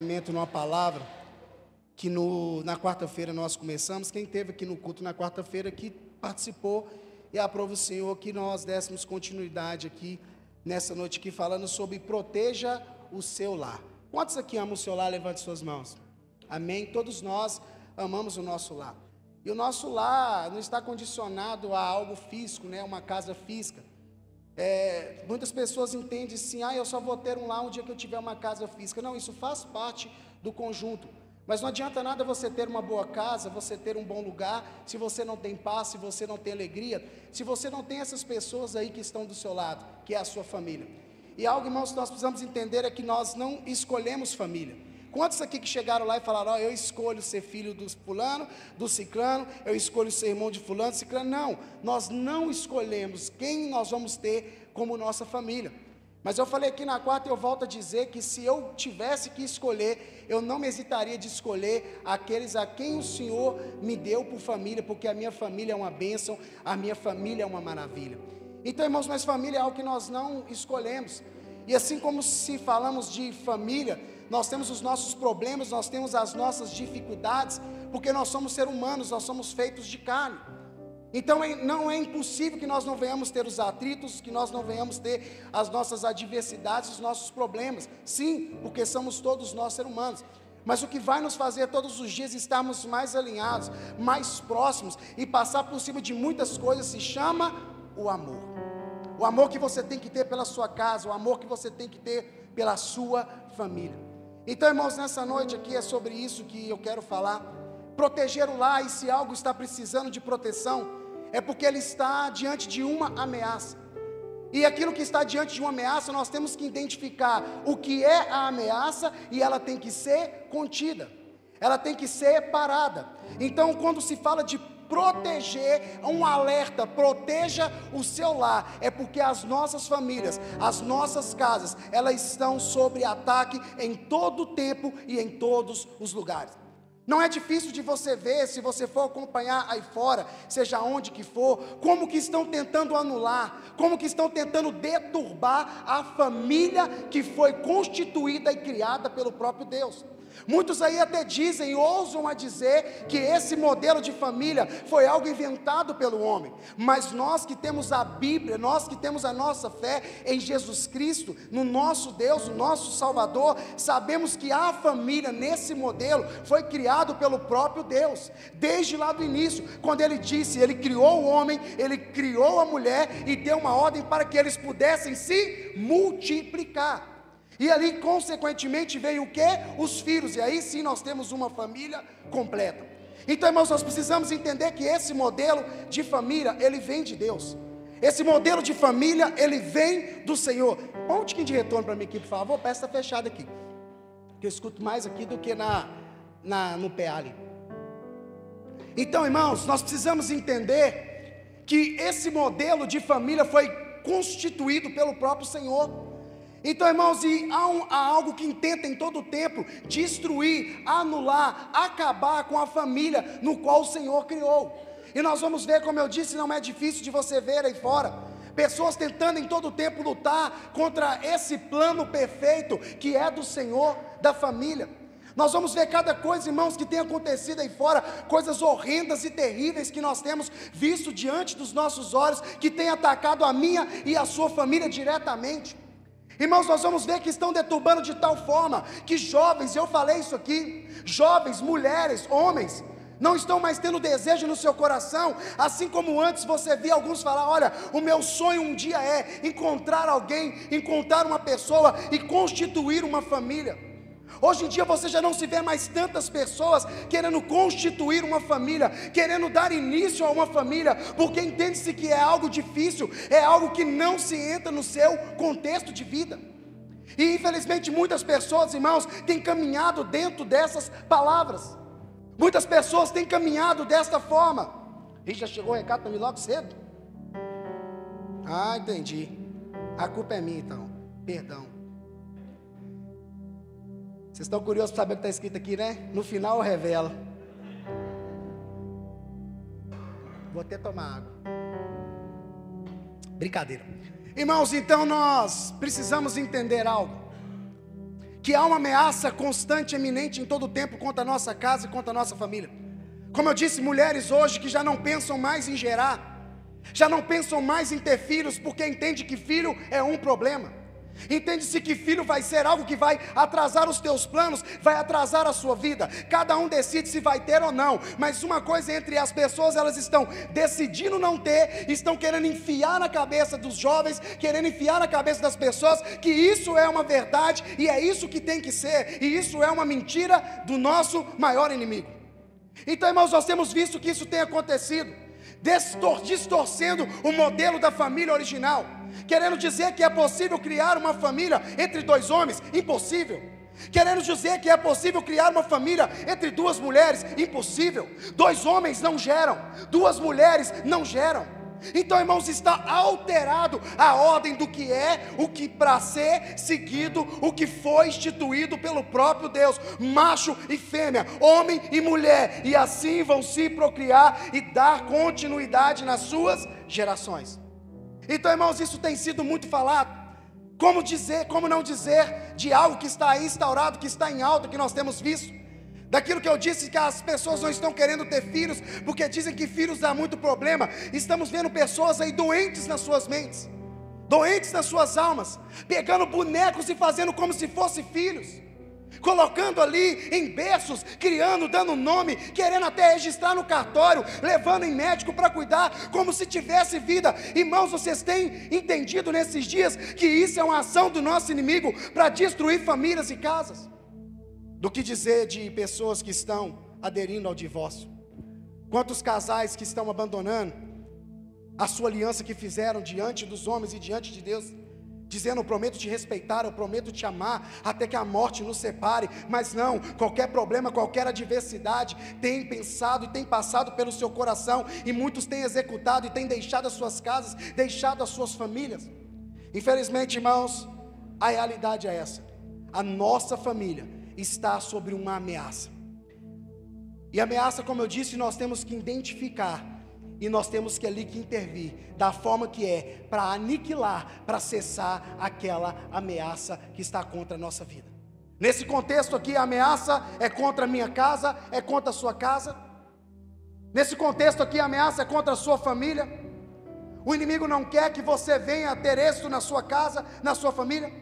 Numa palavra que na quarta-feira nós começamos. Quem esteve aqui no culto na quarta-feira, que participou, e aprova o Senhor que nós dessemos continuidade aqui nessa noite aqui, falando sobre proteja o seu lar. Quantos aqui amam o seu lar? Levante suas mãos. Amém? Todos nós amamos o nosso lar. E o nosso lar não está condicionado a algo físico, né? Uma casa física. Muitas pessoas entendem assim, eu só vou ter um lar um dia que eu tiver uma casa física. Não, isso faz parte do conjunto. Mas não adianta nada você ter uma boa casa, você ter um bom lugar, se você não tem paz, se você não tem alegria, se você não tem essas pessoas aí que estão do seu lado, que é a sua família. E algo, irmãos, que nós precisamos entender é que nós não escolhemos família. Quantos aqui que chegaram lá e falaram, eu escolho ser filho do fulano, do ciclano, eu escolho ser irmão de fulano, ciclano? Não, nós não escolhemos quem nós vamos ter como nossa família. Mas eu falei aqui na quarta e eu volto a dizer que se eu tivesse que escolher, eu não me hesitaria de escolher aqueles a quem o Senhor me deu por família, porque a minha família é uma bênção, a minha família é uma maravilha. Então, irmãos, mas família é algo que nós não escolhemos. E assim como se falamos de família, nós temos os nossos problemas, nós temos as nossas dificuldades, porque nós somos seres humanos, nós somos feitos de carne. Então não é impossível que nós não venhamos ter os atritos, que nós não venhamos ter as nossas adversidades, os nossos problemas. Sim, porque somos todos nós seres humanos. Mas o que vai nos fazer todos os dias estarmos mais alinhados, mais próximos e passar por cima de muitas coisas se chama o amor. O amor que você tem que ter pela sua casa, o amor que você tem que ter pela sua família. Então, irmãos, nessa noite aqui é sobre isso que eu quero falar. Proteger o lar, e se algo está precisando de proteção, é porque ele está diante de uma ameaça. E aquilo que está diante de uma ameaça, nós temos que identificar o que é a ameaça, e ela tem que ser contida, ela tem que ser parada. Então, quando se fala de proteger, um alerta, proteja o seu lar, é porque as nossas famílias, as nossas casas, elas estão sob ataque em todo o tempo e em todos os lugares. Não é difícil de você ver, se você for acompanhar aí fora, seja onde que for, como que estão tentando anular, como que estão tentando deturbar a família que foi constituída e criada pelo próprio Deus. Muitos aí até dizem, ousam a dizer que esse modelo de família foi algo inventado pelo homem. Mas nós que temos a Bíblia, nós que temos a nossa fé em Jesus Cristo, no nosso Deus, o nosso Salvador, sabemos que a família nesse modelo foi criado pelo próprio Deus. Desde lá do início, quando ele disse, ele criou o homem, ele criou a mulher e deu uma ordem para que eles pudessem se multiplicar. E ali, consequentemente, veio o quê? Os filhos, e aí sim nós temos uma família completa. Então, irmãos, nós precisamos entender que esse modelo de família, ele vem de Deus. Esse modelo de família, ele vem do Senhor. Põe um tiquinho de retorno para mim aqui, por favor. Peça está fechada aqui, que eu escuto mais aqui do que no pé ali. Então, irmãos, nós precisamos entender que esse modelo de família foi constituído pelo próprio Senhor. Então, irmãos, e há algo que intenta em todo o tempo destruir, anular, acabar com a família no qual o Senhor criou. E nós vamos ver, como eu disse, não é difícil de você ver aí fora, pessoas tentando em todo o tempo lutar contra esse plano perfeito que é do Senhor, da família. Nós vamos ver cada coisa, irmãos, que tem acontecido aí fora, coisas horrendas e terríveis que nós temos visto diante dos nossos olhos, que tem atacado a minha e a sua família diretamente. Irmãos, nós vamos ver que estão deturbando de tal forma que jovens, eu falei isso aqui, jovens, mulheres, homens, não estão mais tendo desejo no seu coração, assim como antes você via alguns falar, olha, o meu sonho um dia é encontrar alguém, encontrar uma pessoa e constituir uma família. Hoje em dia você já não se vê mais tantas pessoas querendo constituir uma família, querendo dar início a uma família, porque entende-se que é algo difícil, é algo que não se entra no seu contexto de vida. E infelizmente muitas pessoas, irmãos, têm caminhado dentro dessas palavras. Muitas pessoas têm caminhado desta forma. E já chegou o recado para mim logo cedo? Ah, entendi. A culpa é minha então, perdão. Vocês estão curiosos para saber o que está escrito aqui, né? No final revela. Vou até tomar água. Brincadeira. Irmãos, então nós precisamos entender algo. que há uma ameaça constante, eminente em todo o tempo contra a nossa casa e contra a nossa família. Como eu disse, mulheres hoje que já não pensam mais em gerar, já não pensam mais em ter filhos, porque entende que filho é um problema. Entende-se que filho vai ser algo que vai atrasar os teus planos, vai atrasar a sua vida. Cada um decide se vai ter ou não, mas uma coisa entre as pessoas, elas estão decidindo não ter, estão querendo enfiar na cabeça dos jovens, querendo enfiar na cabeça das pessoas, que isso é uma verdade, e é isso que tem que ser, e isso é uma mentira do nosso maior inimigo. Então, irmãos, nós temos visto que isso tem acontecido, distorcendo o modelo da família original, querendo dizer que é possível criar uma família entre dois homens, impossível. Querendo dizer que é possível criar uma família entre duas mulheres, impossível. Dois homens não geram, duas mulheres não geram. Então, irmãos, está alterado a ordem do que é, o que para ser seguido, o que foi instituído pelo próprio Deus, macho e fêmea, homem e mulher, e assim vão se procriar e dar continuidade nas suas gerações. Então, irmãos, isso tem sido muito falado. Como não dizer de algo que está aí instaurado, que está em alta, que nós temos visto? Daquilo que eu disse, que as pessoas não estão querendo ter filhos, porque dizem que filhos dá muito problema. Estamos vendo pessoas aí doentes nas suas mentes, doentes nas suas almas, pegando bonecos e fazendo como se fossem filhos, colocando ali em berços, criando, dando nome, querendo até registrar no cartório, levando em médico para cuidar, como se tivesse vida. Irmãos, vocês têm entendido nesses dias que isso é uma ação do nosso inimigo para destruir famílias e casas? Do que dizer de pessoas que estão aderindo ao divórcio? Quantos casais que estão abandonando a sua aliança que fizeram diante dos homens e diante de Deus, dizendo: eu prometo te respeitar, eu prometo te amar, até que a morte nos separe. Mas não, qualquer problema, qualquer adversidade tem pensado e tem passado pelo seu coração, e muitos têm executado e têm deixado as suas casas, deixado as suas famílias. Infelizmente, irmãos, a realidade é essa: a nossa família está sobre uma ameaça. E a ameaça, como eu disse, nós temos que identificar, e nós temos que ali que intervir, da forma que é, para aniquilar, para cessar aquela ameaça que está contra a nossa vida. Nesse contexto aqui, a ameaça é contra a minha casa, é contra a sua casa. Nesse contexto aqui, a ameaça é contra a sua família. O inimigo não quer que você venha ter êxito na sua casa, na sua família.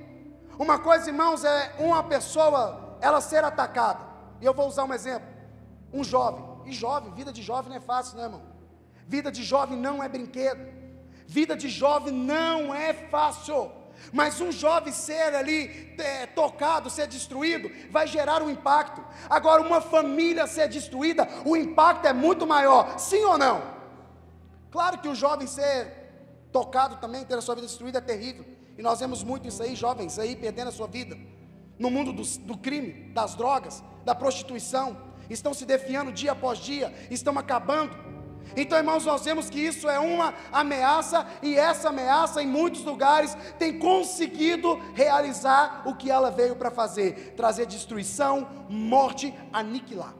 Uma coisa, irmãos, é uma pessoa ela ser atacada, e eu vou usar um exemplo: um jovem, e jovem, vida de jovem não é fácil, né, irmão? Vida de jovem não é brinquedo, vida de jovem não é fácil, mas um jovem ser ali tocado, ser destruído, vai gerar um impacto. Agora, uma família ser destruída, o impacto é muito maior, sim ou não? Claro que o jovem ser tocado também, ter a sua vida destruída é terrível, e nós vemos muito isso aí, jovens aí perdendo a sua vida no mundo do crime, das drogas, da prostituição, estão se defiando dia após dia, estão acabando. Então, irmãos, nós vemos que isso é uma ameaça, e essa ameaça em muitos lugares tem conseguido realizar o que ela veio para fazer: trazer destruição, morte, aniquilar.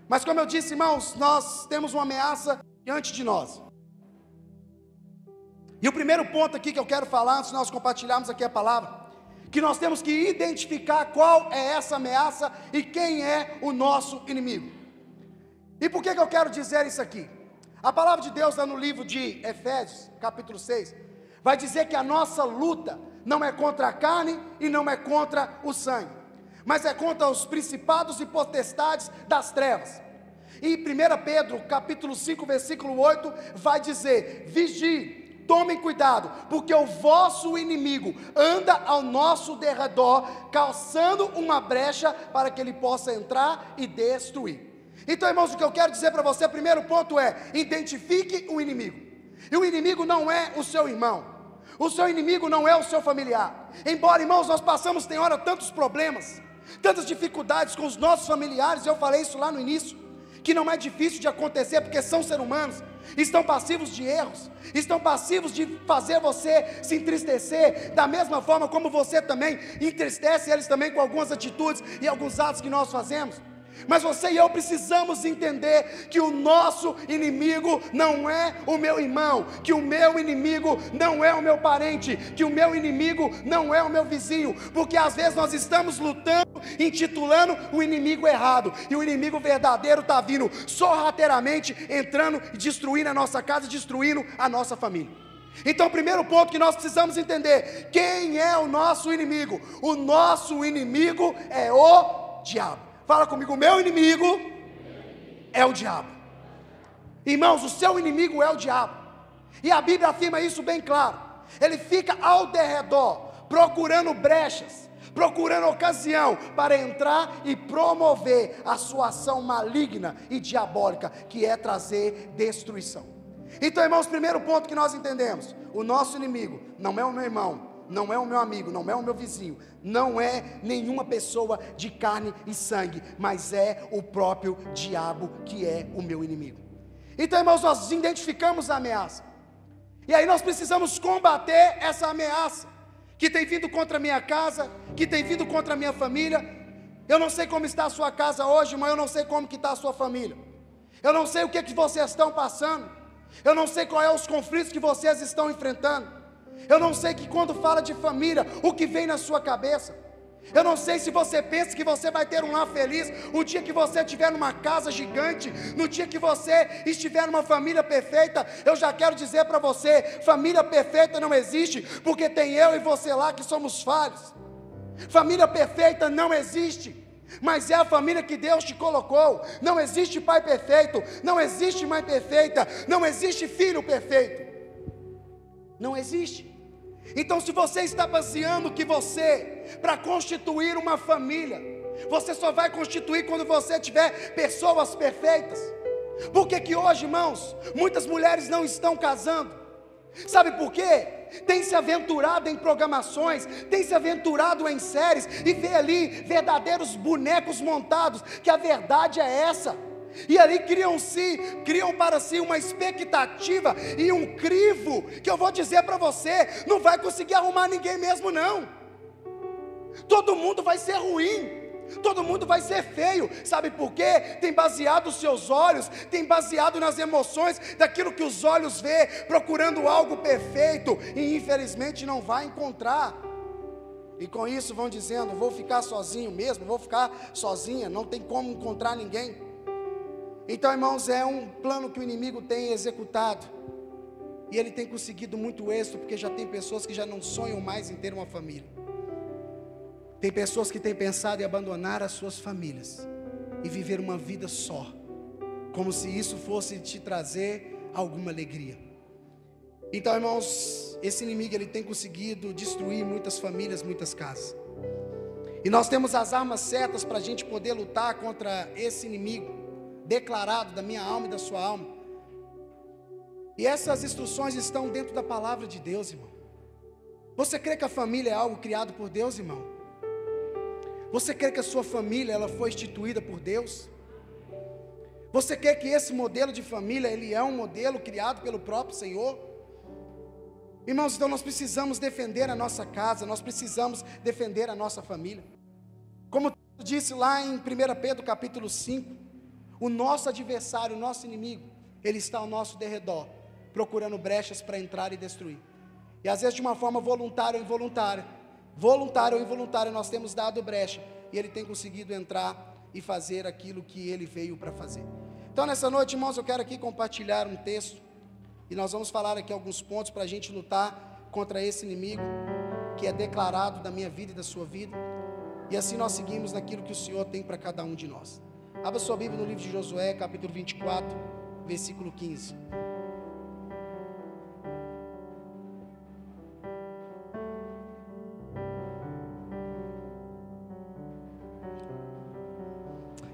Mas como eu disse, irmãos, nós temos uma ameaça diante de nós. E o primeiro ponto aqui que eu quero falar, antes de nós compartilharmos aqui a palavra, que nós temos que identificar qual é essa ameaça e quem é o nosso inimigo. E por que eu quero dizer isso aqui? A palavra de Deus lá no livro de Efésios, capítulo 6, vai dizer que a nossa luta não é contra a carne e não é contra o sangue, mas é contra os principados e potestades das trevas. E 1 Pedro, capítulo 5, versículo 8, vai dizer: vigie, tomem cuidado, porque o vosso inimigo anda ao nosso derredor, calçando uma brecha para que ele possa entrar e destruir. Então, irmãos, o que eu quero dizer para você, primeiro ponto é: identifique o inimigo. E o inimigo não é o seu irmão, o seu inimigo não é o seu familiar. Embora, irmãos, nós passamos, tem hora, tantos problemas, tantas dificuldades com os nossos familiares, eu falei isso lá no início, que não é difícil de acontecer, porque são seres humanos, estão passivos de erros, estão passivos de fazer você se entristecer, da mesma forma como você também entristece eles também com algumas atitudes e alguns atos que nós fazemos. Mas você e eu precisamos entender que o nosso inimigo não é o meu irmão, que o meu inimigo não é o meu parente, que o meu inimigo não é o meu vizinho, porque às vezes nós estamos lutando, intitulando o inimigo errado, e o inimigo verdadeiro está vindo sorrateiramente, entrando e destruindo a nossa casa, destruindo a nossa família. Então o primeiro ponto que nós precisamos entender: quem é o nosso inimigo? O nosso inimigo é o diabo. Fala comigo, meu inimigo é o diabo. Irmãos, o seu inimigo é o diabo. E a Bíblia afirma isso bem claro. Ele fica ao derredor, procurando brechas, procurando ocasião para entrar e promover a sua ação maligna e diabólica, que é trazer destruição. Então, irmãos, primeiro ponto que nós entendemos: o nosso inimigo não é o meu irmão, não é o meu amigo, não é o meu vizinho, não é nenhuma pessoa de carne e sangue, mas é o próprio diabo que é o meu inimigo. Então, irmãos, nós identificamos a ameaça, e aí nós precisamos combater essa ameaça que tem vindo contra a minha casa, que tem vindo contra a minha família. Eu não sei como está a sua casa hoje, mas eu não sei como que está a sua família. Eu não sei o que vocês estão passando, eu não sei qual é os conflitos que vocês estão enfrentando. Eu não sei que quando fala de família, o que vem na sua cabeça. Eu não sei se você pensa que você vai ter um lar feliz o dia que você estiver numa casa gigante, no dia que você estiver numa família perfeita. Eu já quero dizer para você: família perfeita não existe, porque tem eu e você lá que somos falhos. Família perfeita não existe, mas é a família que Deus te colocou. Não existe pai perfeito, não existe mãe perfeita, não existe filho perfeito, não existe. Então, se você está baseando que você, para constituir uma família, você só vai constituir quando você tiver pessoas perfeitas. Por que hoje, irmãos, muitas mulheres não estão casando? Sabe por quê? Tem se aventurado em programações, tem se aventurado em séries, e vê ali verdadeiros bonecos montados, que a verdade é essa. E ali criam para si uma expectativa e um crivo, que eu vou dizer para você, não vai conseguir arrumar ninguém mesmo não. Todo mundo vai ser ruim, todo mundo vai ser feio. Sabe por quê? Tem baseado os seus olhos, tem baseado nas emoções, daquilo que os olhos vê, procurando algo perfeito, e infelizmente não vai encontrar. E com isso vão dizendo: vou ficar sozinho mesmo, vou ficar sozinha, não tem como encontrar ninguém. Então, irmãos, é um plano que o inimigo tem executado, e ele tem conseguido muito êxito, porque já tem pessoas que já não sonham mais em ter uma família. Tem pessoas que têm pensado em abandonar as suas famílias e viver uma vida só, como se isso fosse te trazer alguma alegria. Então, irmãos, esse inimigo ele tem conseguido destruir muitas famílias, muitas casas. E nós temos as armas certas para a gente poder lutar contra esse inimigo declarado da minha alma e da sua alma. E essas instruções estão dentro da palavra de Deus, irmão. Você crê que a família é algo criado por Deus, irmão? Você crê que a sua família ela foi instituída por Deus? Você crê que esse modelo de família ele é um modelo criado pelo próprio Senhor? Irmãos, então nós precisamos defender a nossa casa, nós precisamos defender a nossa família. Como disse lá em 1 Pedro capítulo 5, o nosso adversário, o nosso inimigo, ele está ao nosso derredor, procurando brechas para entrar e destruir. E às vezes de uma forma voluntária ou involuntária, nós temos dado brecha, e ele tem conseguido entrar e fazer aquilo que ele veio para fazer. Então nessa noite, irmãos, eu quero aqui compartilhar um texto, e nós vamos falar aqui alguns pontos para a gente lutar contra esse inimigo, que é declarado da minha vida e da sua vida, e assim nós seguimos naquilo que o Senhor tem para cada um de nós. Abra sua Bíblia no livro de Josué, capítulo 24, versículo 15.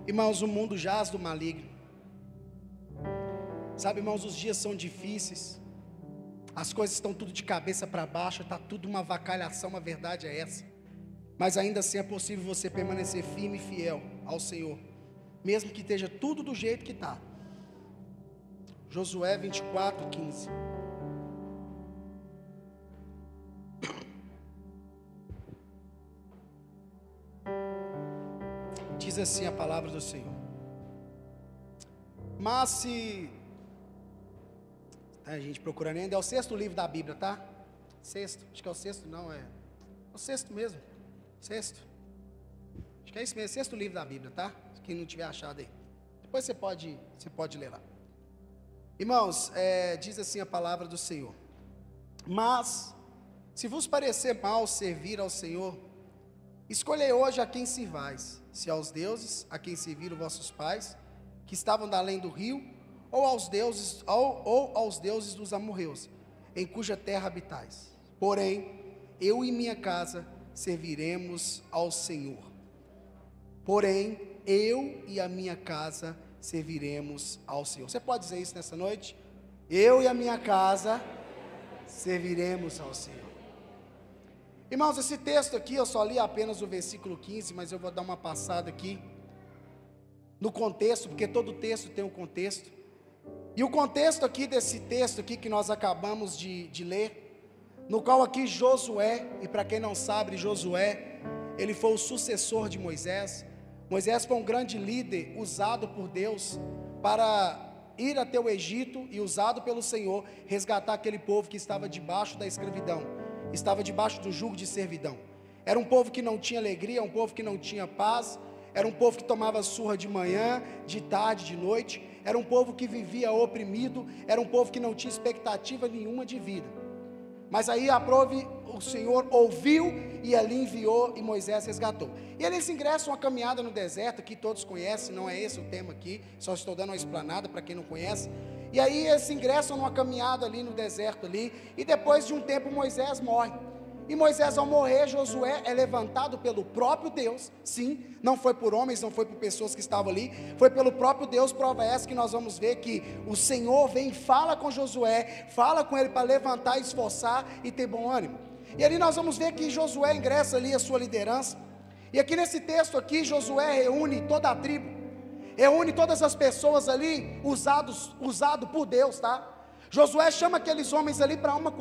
Irmãos, o mundo jaz do maligno. Sabe, irmãos, os dias são difíceis, as coisas estão tudo de cabeça para baixo, está tudo uma avacalhação, a verdade é essa. Mas ainda assim é possível você permanecer firme e fiel ao Senhor, mesmo que esteja tudo do jeito que está. Josué 24, 15. Diz diz assim a palavra do Senhor: mas se... a gente procurando ainda, é o 6º livro da Bíblia, tá? 6º, acho que é o 6º, não, é o 6º mesmo, 6º, acho que é isso mesmo, 6º livro da Bíblia, tá? Quem não tiver achado aí, depois você pode ler lá. Irmãos, diz assim a palavra do Senhor: mas, se vos parecer mal servir ao Senhor, escolhei hoje a quem sirvais, se aos deuses a quem serviram vossos pais, que estavam da além do rio, ou aos deuses dos amorreus, em cuja terra habitais. Porém, eu e minha casa serviremos ao Senhor. Porém, eu e a minha casa serviremos ao Senhor. Você pode dizer isso nessa noite? Eu e a minha casa serviremos ao Senhor. Irmãos, esse texto aqui, eu só li apenas o versículo 15, mas eu vou dar uma passada aqui no contexto, porque todo texto tem um contexto. E o contexto aqui desse texto aqui que nós acabamos de ler, no qual aqui Josué, e para quem não sabe, Josué, ele foi o sucessor de Moisés. Moisés foi um grande líder usado por Deus para ir até o Egito e usado pelo Senhor resgatar aquele povo que estava debaixo da escravidão, estava debaixo do jugo de servidão. Era um povo que não tinha alegria, um povo que não tinha paz, era um povo que tomava surra de manhã, de tarde, de noite, era um povo que vivia oprimido, era um povo que não tinha expectativa nenhuma de vida. Mas aí o Senhor ouviu e ali enviou e Moisés resgatou. E eles ingressam uma caminhada no deserto, que todos conhecem, não é esse o tema aqui, só estou dando uma explanada para quem não conhece. E aí eles ingressam numa caminhada ali no deserto ali, e depois de um tempo Moisés morre. E Moisés, ao morrer, Josué é levantado pelo próprio Deus. Sim, não foi por homens, não foi por pessoas que estavam ali, foi pelo próprio Deus. Prova essa que nós vamos ver que o Senhor vem e fala com Josué, fala com ele para levantar, esforçar e ter bom ânimo. E ali nós vamos ver que Josué ingressa ali a sua liderança. E aqui nesse texto aqui, Josué reúne toda a tribo, reúne todas as pessoas ali, usado por Deus, tá? Josué chama aqueles homens ali para uma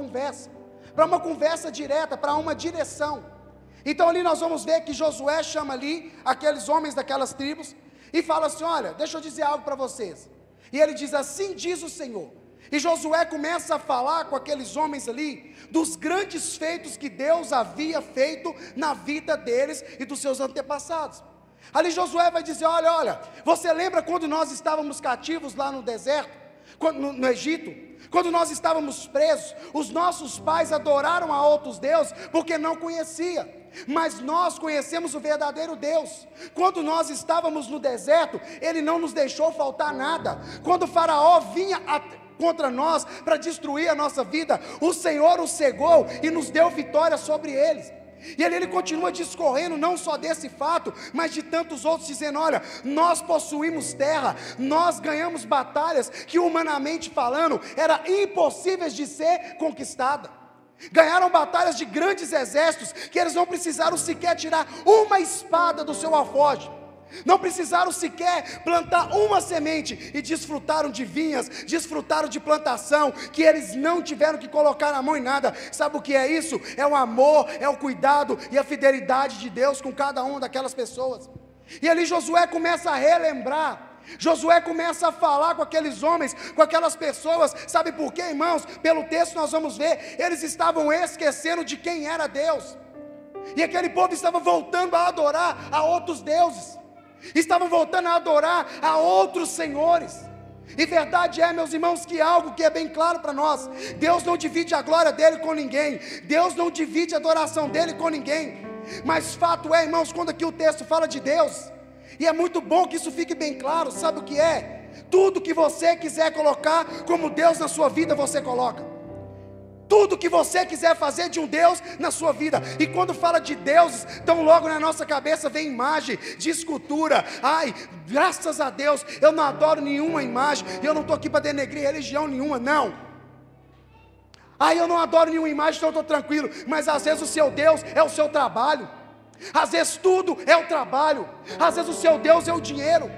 conversa direta, para uma direção. Então ali nós vamos ver que Josué chama ali aqueles homens daquelas tribos e fala assim: olha, deixa eu dizer algo para vocês. E ele diz: assim diz o Senhor. E Josué começa a falar com aqueles homens ali dos grandes feitos que Deus havia feito na vida deles e dos seus antepassados. Ali Josué vai dizer: olha, você lembra quando nós estávamos cativos lá no deserto, no Egito? Quando nós estávamos presos, os nossos pais adoraram a outros deuses porque não conheciam, mas nós conhecemos o verdadeiro Deus. Quando nós estávamos no deserto, Ele não nos deixou faltar nada. Quando o faraó vinha contra nós para destruir a nossa vida, o Senhor os cegou e nos deu vitória sobre eles. E ele continua discorrendo não só desse fato, mas de tantos outros, dizendo: olha, nós possuímos terra, nós ganhamos batalhas que humanamente falando, eram impossíveis de ser conquistada. Ganharam batalhas de grandes exércitos, que eles não precisaram sequer tirar uma espada do seu alforje, não precisaram sequer plantar uma semente, e desfrutaram de vinhas, desfrutaram de plantação, que eles não tiveram que colocar a mão em nada. Sabe o que é isso? É o amor, é o cuidado e a fidelidade de Deus com cada uma daquelas pessoas. E ali Josué começa a relembrar, Josué começa a falar com aqueles homens, com aquelas pessoas. Sabe por quê, irmãos? Pelo texto nós vamos ver, eles estavam esquecendo de quem era Deus, e aquele povo estava voltando a adorar a outros deuses, estavam voltando a adorar a outros senhores. E verdade é, meus irmãos, que algo que é bem claro para nós: Deus não divide a glória dele com ninguém, Deus não divide a adoração dele com ninguém. Mas fato é, irmãos, quando aqui o texto fala de Deus, e é muito bom que isso fique bem claro, sabe o que é? Tudo que você quiser colocar como Deus na sua vida, você coloca. Tudo que você quiser fazer de um Deus na sua vida. E quando fala de deuses, tão logo na nossa cabeça vem imagem de escultura. Ai, graças a Deus, eu não adoro nenhuma imagem, eu não estou aqui para denegrir religião nenhuma, não. Ai, eu não adoro nenhuma imagem, então eu estou tranquilo. Mas às vezes o seu Deus é o seu trabalho, às vezes tudo é o trabalho, às vezes o seu Deus é o dinheiro,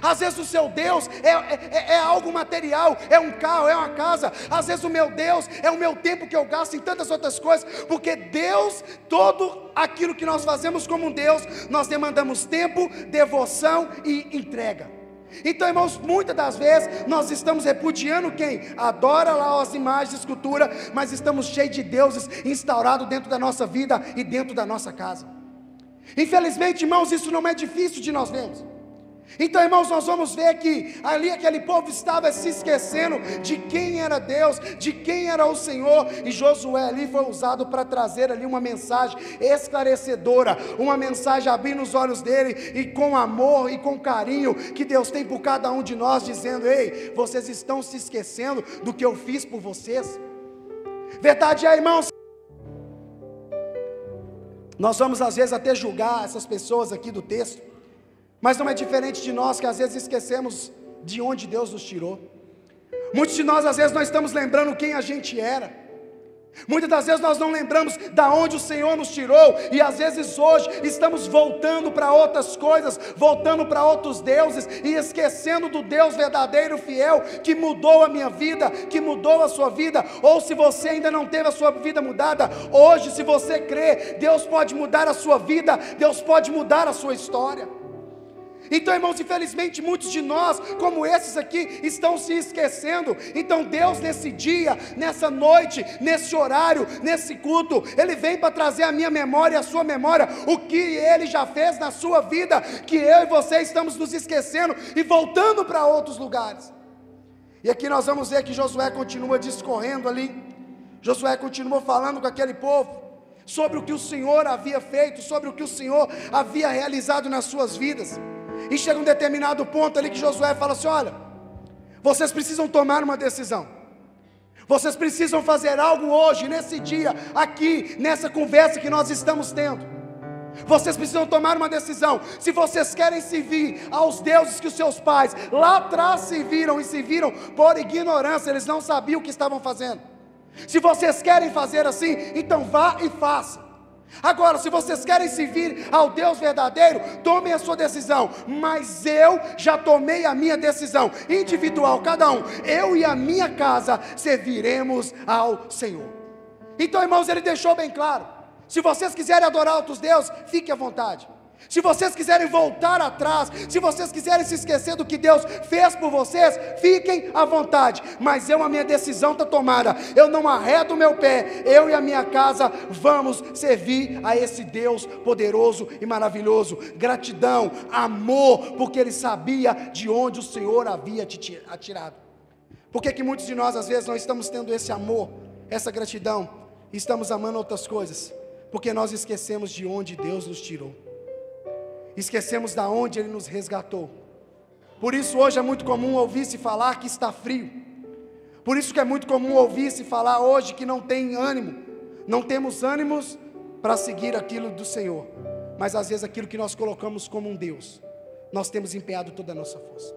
Às vezes o seu Deus é algo material, é um carro, é uma casa. Às vezes o meu Deus é o meu tempo que eu gasto em tantas outras coisas, porque Deus, todo aquilo que nós fazemos como um Deus, nós demandamos tempo, devoção e entrega. Então, irmãos, muitas das vezes nós estamos repudiando quem adora lá as imagens de escultura, mas estamos cheios de deuses instaurados dentro da nossa vida e dentro da nossa casa. Infelizmente, irmãos, isso não é difícil de nós vermos. Então, irmãos, nós vamos ver que ali aquele povo estava se esquecendo de quem era Deus, de quem era o Senhor, e Josué ali foi usado para trazer ali uma mensagem esclarecedora, uma mensagem abrindo os olhos dele, e com amor e com carinho que Deus tem por cada um de nós, dizendo: ei, vocês estão se esquecendo do que eu fiz por vocês. Verdade é, irmãos, nós vamos às vezes até julgar essas pessoas aqui do texto, mas não é diferente de nós, que às vezes esquecemos de onde Deus nos tirou. Muitos de nós, às vezes, não estamos lembrando quem a gente era. Muitas das vezes nós não lembramos da onde o Senhor nos tirou, e às vezes hoje estamos voltando para outras coisas, voltando para outros deuses, e esquecendo do Deus verdadeiro, fiel, que mudou a minha vida, que mudou a sua vida. Ou se você ainda não teve a sua vida mudada, hoje, se você crê, Deus pode mudar a sua vida, Deus pode mudar a sua história. Então, irmãos, infelizmente muitos de nós, como esses aqui, estão se esquecendo. Então Deus, nesse dia, nessa noite, nesse horário, nesse culto, Ele vem para trazer a minha memória e a sua memória, o que Ele já fez na sua vida, que eu e você estamos nos esquecendo e voltando para outros lugares. E aqui nós vamos ver que Josué continua discorrendo ali, Josué continua falando com aquele povo, sobre o que o Senhor havia feito, sobre o que o Senhor havia realizado nas suas vidas. E chega um determinado ponto ali que Josué fala assim: olha, vocês precisam tomar uma decisão, vocês precisam fazer algo hoje, nesse dia, aqui, nessa conversa que nós estamos tendo. Vocês precisam tomar uma decisão. Se vocês querem servir aos deuses que os seus pais lá atrás serviram, e serviram por ignorância, eles não sabiam o que estavam fazendo. Se vocês querem fazer assim, então vá e faça. Agora, se vocês querem servir ao Deus verdadeiro, tomem a sua decisão. Mas eu já tomei a minha decisão individual, cada um. Eu e a minha casa serviremos ao Senhor. Então, irmãos, ele deixou bem claro: se vocês quiserem adorar outros deuses, fiquem à vontade. Se vocês quiserem voltar atrás, se vocês quiserem se esquecer do que Deus fez por vocês, fiquem à vontade. Mas a minha decisão está tomada. Eu não arredo o meu pé. Eu e a minha casa vamos servir a esse Deus poderoso e maravilhoso. Gratidão, amor, porque ele sabia de onde o Senhor havia te tirado. Por que muitos de nós às vezes não estamos tendo esse amor, essa gratidão, e estamos amando outras coisas? Porque nós esquecemos de onde Deus nos tirou. Esquecemos da onde Ele nos resgatou. Por isso hoje é muito comum ouvir-se falar que está frio. Por isso que é muito comum ouvir-se falar hoje que não tem ânimo. Não temos ânimos para seguir aquilo do Senhor. Mas às vezes aquilo que nós colocamos como um Deus, nós temos empenhado toda a nossa força.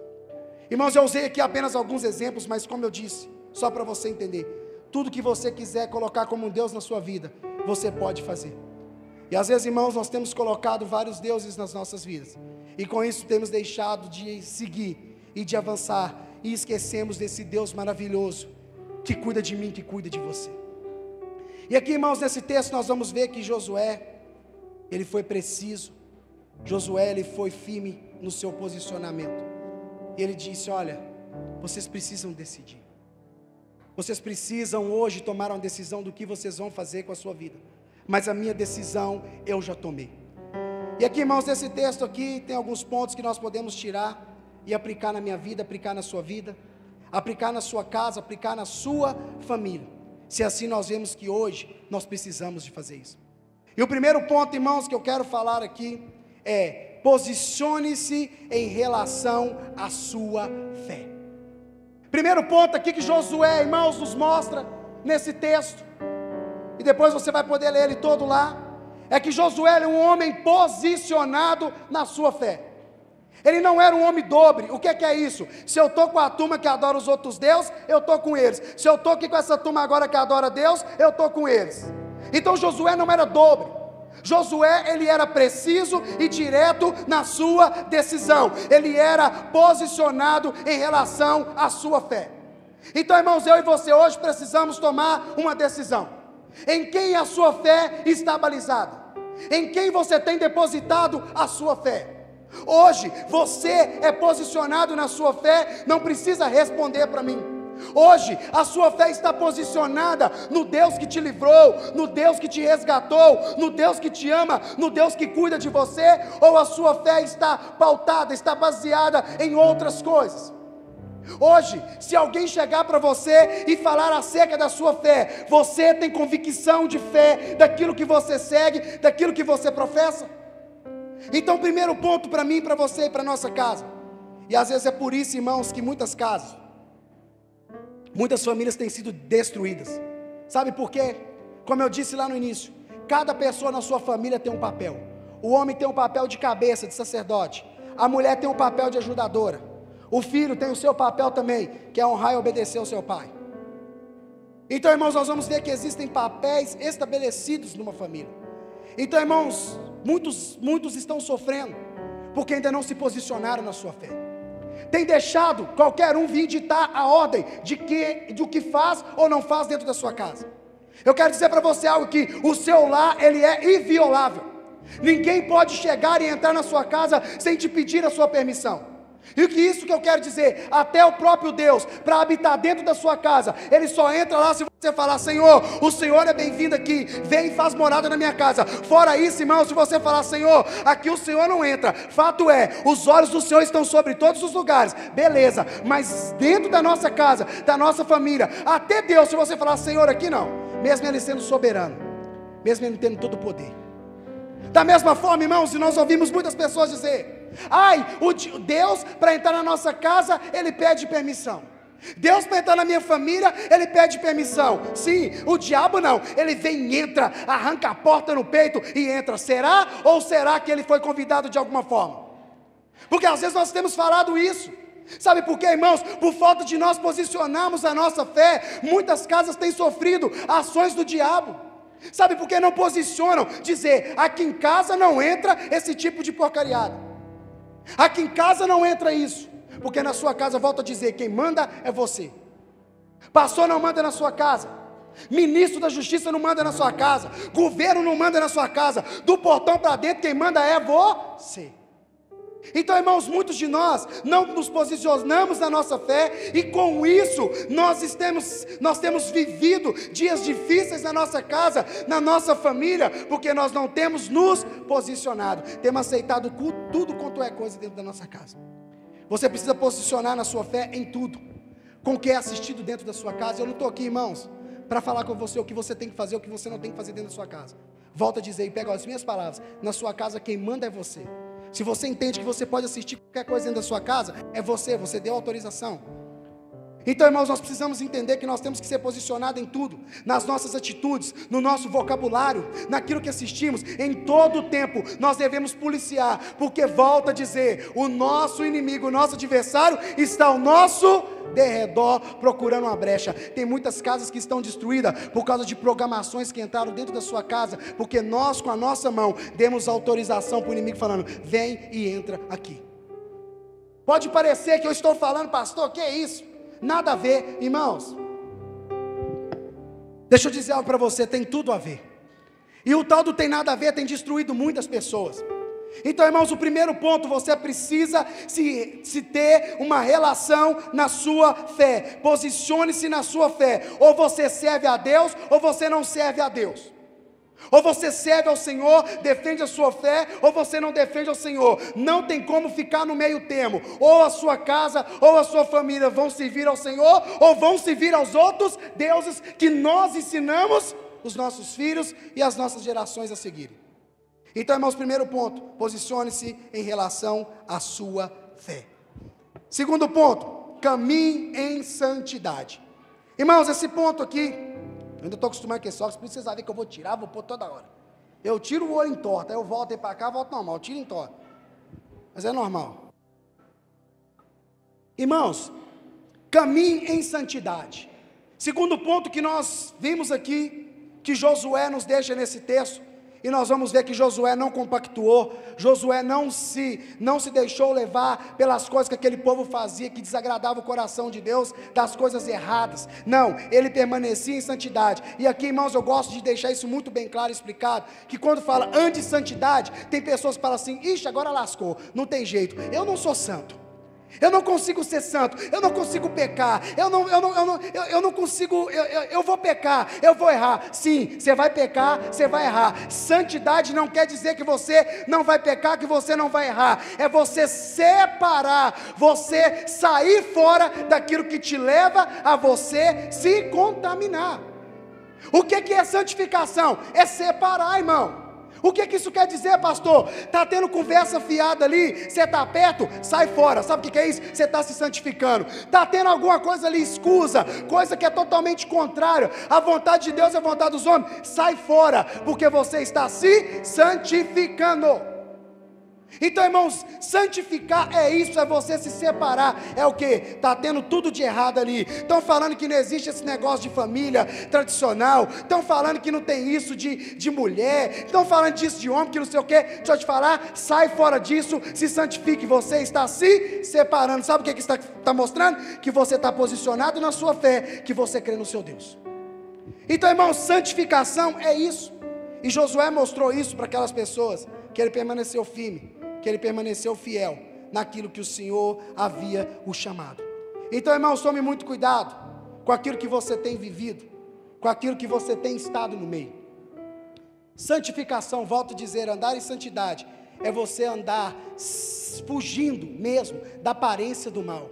Irmãos, eu usei aqui apenas alguns exemplos, mas como eu disse, só para você entender, tudo que você quiser colocar como um Deus na sua vida, você pode fazer. E às vezes, irmãos, nós temos colocado vários deuses nas nossas vidas, e com isso temos deixado de seguir e de avançar, e esquecemos desse Deus maravilhoso, que cuida de mim, que cuida de você. E aqui, irmãos, nesse texto nós vamos ver que Josué, ele foi preciso. Josué, ele foi firme no seu posicionamento, e ele disse: olha, vocês precisam decidir, vocês precisam hoje tomar uma decisão do que vocês vão fazer com a sua vida. Mas a minha decisão eu já tomei. E aqui, irmãos, nesse texto aqui tem alguns pontos que nós podemos tirar e aplicar na minha vida, aplicar na sua vida, aplicar na sua casa, aplicar na sua família. Se assim nós vemos que hoje nós precisamos de fazer isso. E o primeiro ponto, irmãos, que eu quero falar aqui é: posicione-se em relação à sua fé. Primeiro ponto aqui que Josué, irmãos, nos mostra nesse texto, e depois você vai poder ler ele todo lá, é que Josué era um homem posicionado na sua fé. Ele não era um homem dobre. O que é isso? Se eu estou com a turma que adora os outros deuses, eu estou com eles. Se eu estou aqui com essa turma agora que adora Deus, eu estou com eles. Então Josué não era dobre. Josué, ele era preciso e direto na sua decisão. Ele era posicionado em relação à sua fé. Então, irmãos, eu e você hoje precisamos tomar uma decisão. Em quem a sua fé está balizada? Em quem você tem depositado a sua fé? Hoje, você é posicionado na sua fé, não precisa responder para mim. Hoje, a sua fé está posicionada no Deus que te livrou, no Deus que te resgatou, no Deus que te ama, no Deus que cuida de você, ou a sua fé está pautada, está baseada em outras coisas? Hoje, se alguém chegar para você e falar acerca da sua fé, você tem convicção de fé daquilo que você segue, daquilo que você professa? Então, primeiro ponto para mim, para você e para nossa casa, e às vezes é por isso, irmãos, que muitas casas, muitas famílias têm sido destruídas. Sabe por quê? Como eu disse lá no início, cada pessoa na sua família tem um papel. O homem tem um papel de cabeça, de sacerdote. A mulher tem um papel de ajudadora. O filho tem o seu papel também, que é honrar e obedecer ao seu pai. Então, irmãos, nós vamos ver que existem papéis estabelecidos numa família. Então, irmãos, muitos estão sofrendo, porque ainda não se posicionaram na sua fé. Tem deixado qualquer um vir ditar a ordem do que faz ou não faz dentro da sua casa. Eu quero dizer para você algo, que o seu lar, ele é inviolável. Ninguém pode chegar e entrar na sua casa sem te pedir a sua permissão. E isso que eu quero dizer, até o próprio Deus, para habitar dentro da sua casa, Ele só entra lá se você falar: Senhor, o Senhor é bem-vindo aqui, vem e faz morada na minha casa. Fora isso, irmão, se você falar: Senhor, aqui o Senhor não entra. Fato é, os olhos do Senhor estão sobre todos os lugares, beleza, mas dentro da nossa casa, da nossa família, até Deus, se você falar: Senhor, aqui não, mesmo Ele sendo soberano, mesmo Ele tendo todo o poder. Da mesma forma, irmãos, nós ouvimos muitas pessoas dizer: ai, o Deus, para entrar na nossa casa, Ele pede permissão. Deus, para entrar na minha família, Ele pede permissão. Sim, o diabo não, ele vem, entra, arranca a porta no peito e entra. Será? Ou será que ele foi convidado de alguma forma? Porque às vezes nós temos falado isso. Sabe por quê, irmãos? Por falta de nós posicionarmos a nossa fé, muitas casas têm sofrido ações do diabo. Sabe por que não posicionam? Dizer: aqui em casa não entra esse tipo de porcariada, aqui em casa não entra isso. Porque na sua casa, volto a dizer, quem manda é você. Pastor não manda na sua casa, ministro da justiça não manda na sua casa, governo não manda na sua casa. Do portão para dentro, quem manda é você. Então, irmãos, muitos de nós não nos posicionamos na nossa fé, e com isso nós temos vivido dias difíceis na nossa casa, na nossa família, porque nós não temos nos posicionado, temos aceitado tudo quanto é coisa dentro da nossa casa. Você precisa posicionar na sua fé em tudo, com o que é assistido dentro da sua casa. Eu não estou aqui, irmãos, para falar com você o que você tem que fazer, o que você não tem que fazer dentro da sua casa. Volto a dizer e pego as minhas palavras: na sua casa quem manda é você. Se você entende que você pode assistir qualquer coisa dentro da sua casa, é você deu autorização. Então, irmãos, nós precisamos entender que nós temos que ser posicionados em tudo, nas nossas atitudes, no nosso vocabulário, naquilo que assistimos, em todo o tempo. Nós devemos policiar, porque, volto a dizer, o nosso inimigo, o nosso adversário está ao nosso derredor, procurando uma brecha. Tem muitas casas que estão destruídas por causa de programações que entraram dentro da sua casa, porque nós, com a nossa mão, demos autorização para o inimigo, falando: vem e entra aqui. Pode parecer que eu estou falando: pastor, que é isso? Nada a ver, irmãos. Deixa eu dizer algo para você, tem tudo a ver. E o tal do tem nada a ver tem destruído muitas pessoas. Então, irmãos, o primeiro ponto: você precisa se ter uma relação na sua fé. Posicione-se na sua fé. Ou você serve a Deus, ou você não serve a Deus. Ou você serve ao Senhor, defende a sua fé, ou você não defende ao Senhor. Não tem como ficar no meio termo. Ou a sua casa, ou a sua família vão servir ao Senhor, ou vão servir aos outros deuses que nós ensinamos os nossos filhos e as nossas gerações a seguirem. Então, irmãos, primeiro ponto: posicione-se em relação à sua fé. Segundo ponto: caminhe em santidade. Irmãos, esse ponto aqui, eu ainda estou acostumado com esse óculos, por isso vocês vão ver que eu vou tirar, vou pôr toda hora. Eu tiro o olho em torta, aí eu volto aí para cá, volto normal, eu tiro em torta. Mas é normal. Irmãos, caminhe em santidade. Segundo ponto que nós vimos aqui, que Josué nos deixa nesse texto, E nós vamos ver que Josué não compactuou, Josué não se deixou levar pelas coisas que aquele povo fazia, que desagradava o coração de Deus, das coisas erradas. Não, ele permanecia em santidade. E aqui, irmãos, eu gosto de deixar isso muito bem claro e explicado, que quando fala antissantidade, tem pessoas que falam assim: ixi, agora lascou, não tem jeito, eu não sou santo. Eu não consigo ser santo, eu não consigo pecar, eu não consigo, eu vou pecar, eu vou errar. Sim, você vai pecar, você vai errar. Santidade não quer dizer que você não vai pecar, que você não vai errar. É você separar, você sair fora daquilo que te leva a você se contaminar. O que é santificação? É separar, irmão. O que isso quer dizer, pastor? Está tendo conversa fiada ali, você está perto, sai fora. Sabe o que é isso? Você está se santificando. Está tendo alguma coisa ali escusa, coisa que é totalmente contrária à vontade de Deus e à vontade dos homens, sai fora, porque você está se santificando. Então, irmãos, santificar é isso, é você se separar. É o que? Está tendo tudo de errado ali. Estão falando que não existe esse negócio de família tradicional, estão falando que não tem isso de mulher, estão falando disso de homem, que não sei o que. Deixa eu te falar, sai fora disso, se santifique. Você está se separando. Sabe o que está mostrando? Que você está posicionado na sua fé, que você crê no seu Deus. Então, irmãos, santificação é isso. E Josué mostrou isso para aquelas pessoas, que ele permaneceu firme, que ele permaneceu fiel naquilo que o Senhor havia o chamado. Então, irmãos, tome muito cuidado com aquilo que você tem vivido, com aquilo que você tem estado no meio. Santificação, volto a dizer, andar em santidade, é você andar fugindo mesmo da aparência do mal.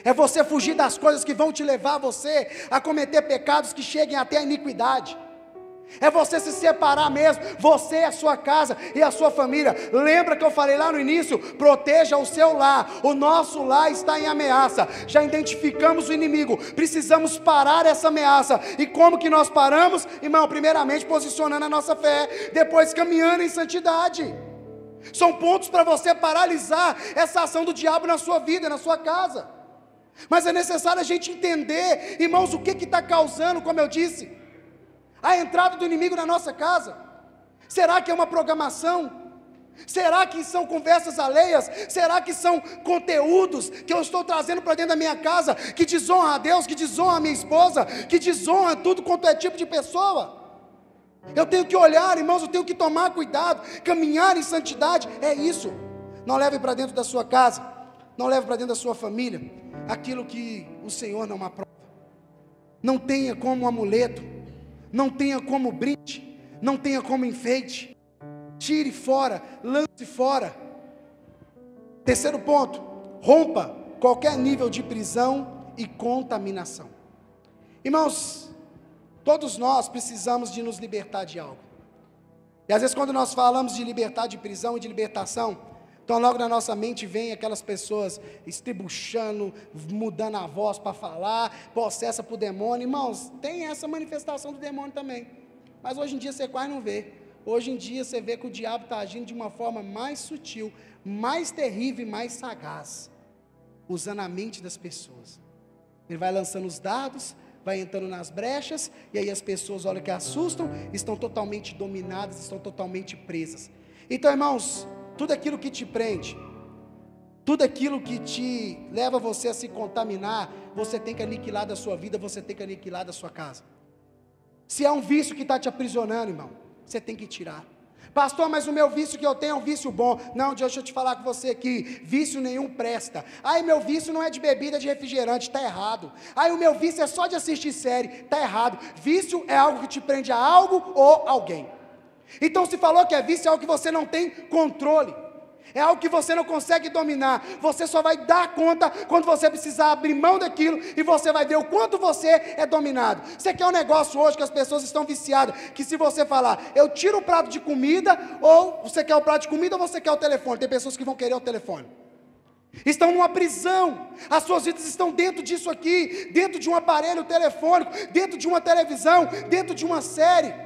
É você fugir das coisas que vão te levar você a cometer pecados que cheguem até a iniquidade. É você se separar mesmo, você, a sua casa e a sua família. Lembra que eu falei lá no início? Proteja o seu lar, o nosso lar está em ameaça. Já identificamos o inimigo, precisamos parar essa ameaça. E como que nós paramos? Irmão, primeiramente posicionando a nossa fé, depois caminhando em santidade. São pontos para você paralisar essa ação do diabo na sua vida, na sua casa. Mas é necessário a gente entender, irmãos, o que está causando, como eu disse, a entrada do inimigo na nossa casa. Será que é uma programação? Será que são conversas alheias? Será que são conteúdos que eu estou trazendo para dentro da minha casa, que desonra a Deus, que desonra a minha esposa, que desonra tudo quanto é tipo de pessoa? Eu tenho que olhar, irmãos, eu tenho que tomar cuidado, caminhar em santidade, é isso. Não leve para dentro da sua casa, não leve para dentro da sua família aquilo que o Senhor não aprova. Não tenha como amuleto, não tenha como brinde, não tenha como enfeite. Tire fora, lance fora. Terceiro ponto, rompa qualquer nível de prisão e contaminação. Irmãos, todos nós precisamos de nos libertar de algo. E às vezes quando nós falamos de libertar de prisão e de libertação, então logo na nossa mente vem aquelas pessoas estribuchando, mudando a voz para falar, possessa por demônio. Irmãos, tem essa manifestação do demônio também, mas hoje em dia você quase não vê. Hoje em dia você vê que o diabo está agindo de uma forma mais sutil, mais terrível e mais sagaz, usando a mente das pessoas. Ele vai lançando os dados, vai entrando nas brechas, e aí as pessoas, olha que assustam, estão totalmente dominadas, estão totalmente presas. Então, irmãos, tudo aquilo que te prende, tudo aquilo que te leva você a se contaminar, você tem que aniquilar da sua vida, você tem que aniquilar da sua casa. Se é um vício que está te aprisionando, irmão, você tem que tirar. Pastor, mas o meu vício que eu tenho é um vício bom. Não, deixa eu te falar com você aqui, vício nenhum presta. Ai, meu vício não é de bebida, de refrigerante, está errado. Ai, o meu vício é só de assistir série, está errado. Vício é algo que te prende a algo ou alguém. Então se falou que é vício, é algo que você não tem controle, é algo que você não consegue dominar. Você só vai dar conta quando você precisar abrir mão daquilo, e você vai ver o quanto você é dominado. Você quer um negócio hoje que as pessoas estão viciadas, que se você falar, eu tiro o prato de comida, ou você quer o prato de comida, ou você quer o telefone. Tem pessoas que vão querer o telefone. Estão numa prisão, as suas vidas estão dentro disso aqui, dentro de um aparelho telefônico, dentro de uma televisão, dentro de uma série.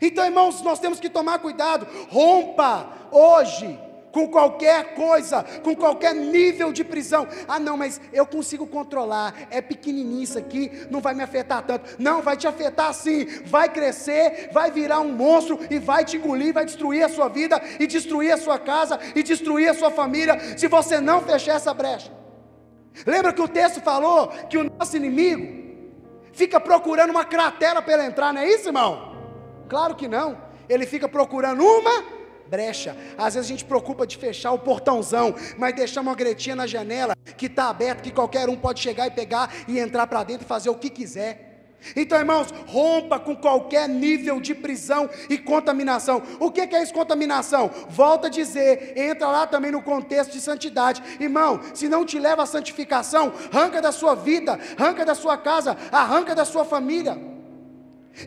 Então, irmãos, nós temos que tomar cuidado. Rompa hoje com qualquer coisa, com qualquer nível de prisão. Ah não, mas eu consigo controlar, é pequenininho isso aqui, não vai me afetar tanto. Não, vai te afetar sim, vai crescer, vai virar um monstro e vai te engolir, vai destruir a sua vida e destruir a sua casa e destruir a sua família, se você não fechar essa brecha. Lembra que o texto falou que o nosso inimigo fica procurando uma cratera para ele entrar, não é isso, irmão? Claro que não, ele fica procurando uma brecha. Às vezes a gente preocupa de fechar o portãozão, mas deixar uma gretinha na janela, que está aberta, que qualquer um pode chegar e pegar, e entrar para dentro e fazer o que quiser. Então, irmãos, rompa com qualquer nível de prisão e contaminação. O que é isso, contaminação? Volta a dizer, entra lá também no contexto de santidade. Irmão, se não te leva à santificação, arranca da sua vida, arranca da sua casa, arranca da sua família.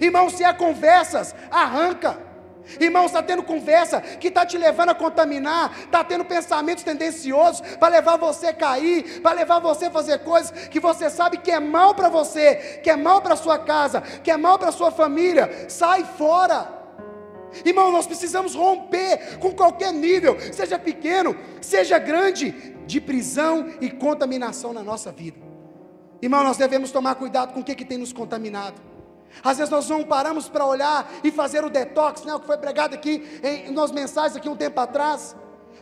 Irmão, se é conversas, arranca. Irmão, está tendo conversa que está te levando a contaminar, está tendo pensamentos tendenciosos para levar você a cair, para levar você a fazer coisas que você sabe que é mal para você, que é mal para a sua casa, que é mal para a sua família. Sai fora. Irmão, nós precisamos romper com qualquer nível, seja pequeno, seja grande, de prisão e contaminação na nossa vida. Irmão, nós devemos tomar cuidado com o que tem nos contaminado. Às vezes nós não paramos para olhar e fazer o detox, né, o que foi pregado aqui nas mensagens aqui um tempo atrás.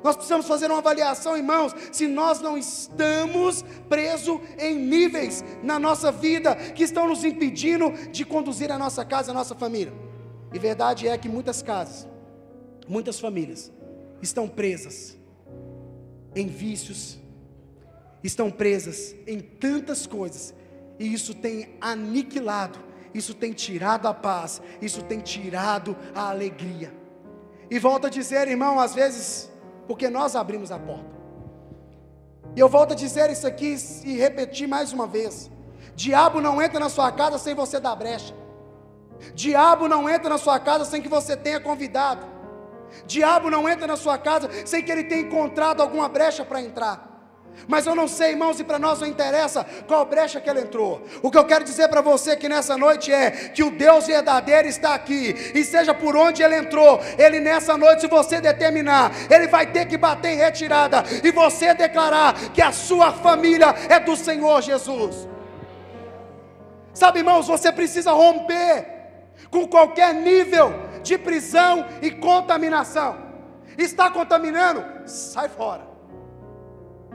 Nós precisamos fazer uma avaliação, irmãos, se nós não estamos presos em níveis na nossa vida que estão nos impedindo de conduzir a nossa casa, a nossa família. E verdade é que muitas casas, muitas famílias estão presas em vícios, estão presas em tantas coisas, e isso tem aniquilado, isso tem tirado a paz, isso tem tirado a alegria. E volto a dizer, irmão, às vezes, porque nós abrimos a porta. E eu volto a dizer isso aqui e repetir mais uma vez: diabo não entra na sua casa sem você dar brecha. Diabo não entra na sua casa sem que você tenha convidado. Diabo não entra na sua casa sem que ele tenha encontrado alguma brecha para entrar. Mas eu não sei, irmãos, e para nós não interessa qual brecha que ele entrou. O que eu quero dizer para você aqui nessa noite é que o Deus verdadeiro está aqui, e seja por onde ele entrou, ele nessa noite, se você determinar, ele vai ter que bater em retirada, e você declarar que a sua família é do Senhor Jesus. Sabe, irmãos, você precisa romper com qualquer nível de prisão e contaminação. Está contaminando? Sai fora.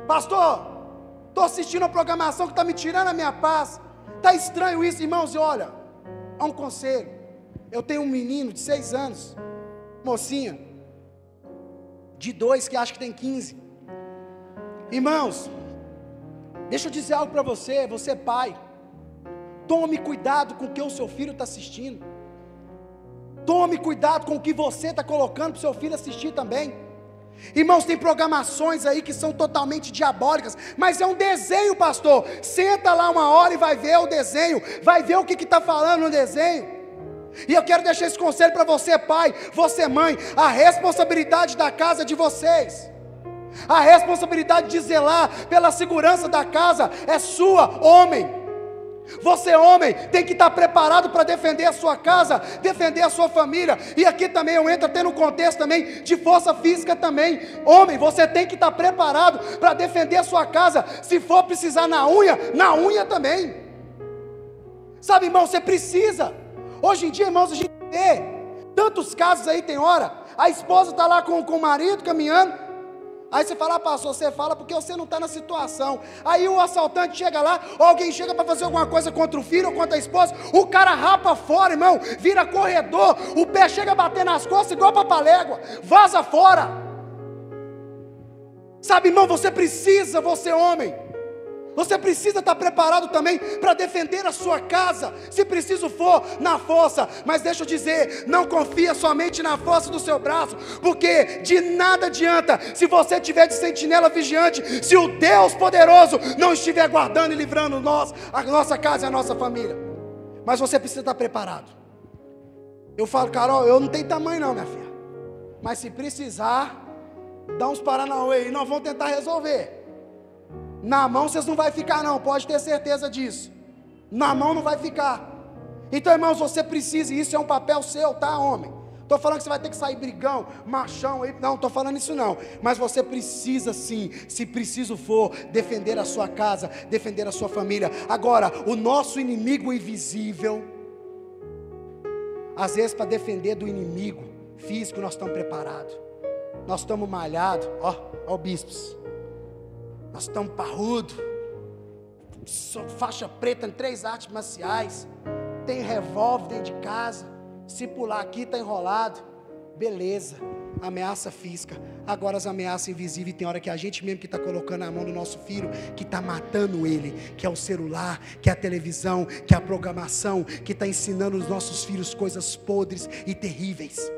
Pastor, estou assistindo a programação que está me tirando a minha paz, está estranho isso, irmãos. E olha, há um conselho. Eu tenho um menino de 6 anos, mocinha de 2 que acho que tem 15. Irmãos, deixa eu dizer algo para você, você pai, tome cuidado com o que o seu filho está assistindo. Tome cuidado com o que você está colocando para o seu filho assistir também. Irmãos, tem programações aí que são totalmente diabólicas, mas é um desenho, pastor. Senta lá uma hora e vai ver o desenho, vai ver o que está falando no desenho. E eu quero deixar esse conselho para você, pai, você, mãe: a responsabilidade da casa é de vocês. A responsabilidade de zelar pela segurança da casa é sua, homem. Você, homem, tem que estar preparado para defender a sua casa, defender a sua família. E aqui também eu entro até no contexto também de força física também. Homem, você tem que estar preparado para defender a sua casa. Se for precisar na unha também. Sabe, irmão, você precisa. Hoje em dia, irmãos, a gente vê tantos casos aí, tem hora, a esposa está lá com o marido caminhando. Aí você fala: pastor, você fala porque você não está na situação. Aí o assaltante chega lá, ou alguém chega para fazer alguma coisa contra o filho ou contra a esposa, o cara rapa fora, irmão, vira corredor, o pé chega a bater nas costas igual papalégua, vaza fora. Sabe, irmão, você precisa, você homem, você precisa estar preparado também para defender a sua casa, se preciso for, na força. Mas deixa eu dizer, não confia somente na força do seu braço, porque de nada adianta se você estiver de sentinela vigiante, se o Deus poderoso não estiver guardando e livrando nós, a nossa casa e a nossa família. Mas você precisa estar preparado. Eu falo: Carol, eu não tenho tamanho não, minha filha, mas se precisar, dá uns paranauê e nós vamos tentar resolver. Na mão vocês não vai ficar não, pode ter certeza disso. Na mão não vai ficar. Então, irmãos, você precisa, e isso é um papel seu, tá, homem? Estou falando que você vai ter que sair brigão, machão aí. Não, estou falando isso não. Mas você precisa sim, se preciso for, defender a sua casa, defender a sua família. Agora, o nosso inimigo invisível, às vezes para defender do inimigo físico nós estamos preparados. Nós estamos malhados, ó bispos. Nós estamos parrudos. Faixa preta em 3 artes marciais. Tem revólver dentro de casa. Se pular aqui está enrolado. Beleza, ameaça física. Agora as ameaças invisíveis, tem hora que a gente mesmo que está colocando a mão no nosso filho, que está matando ele, que é o celular, que é a televisão, que é a programação, que está ensinando os nossos filhos coisas podres e terríveis.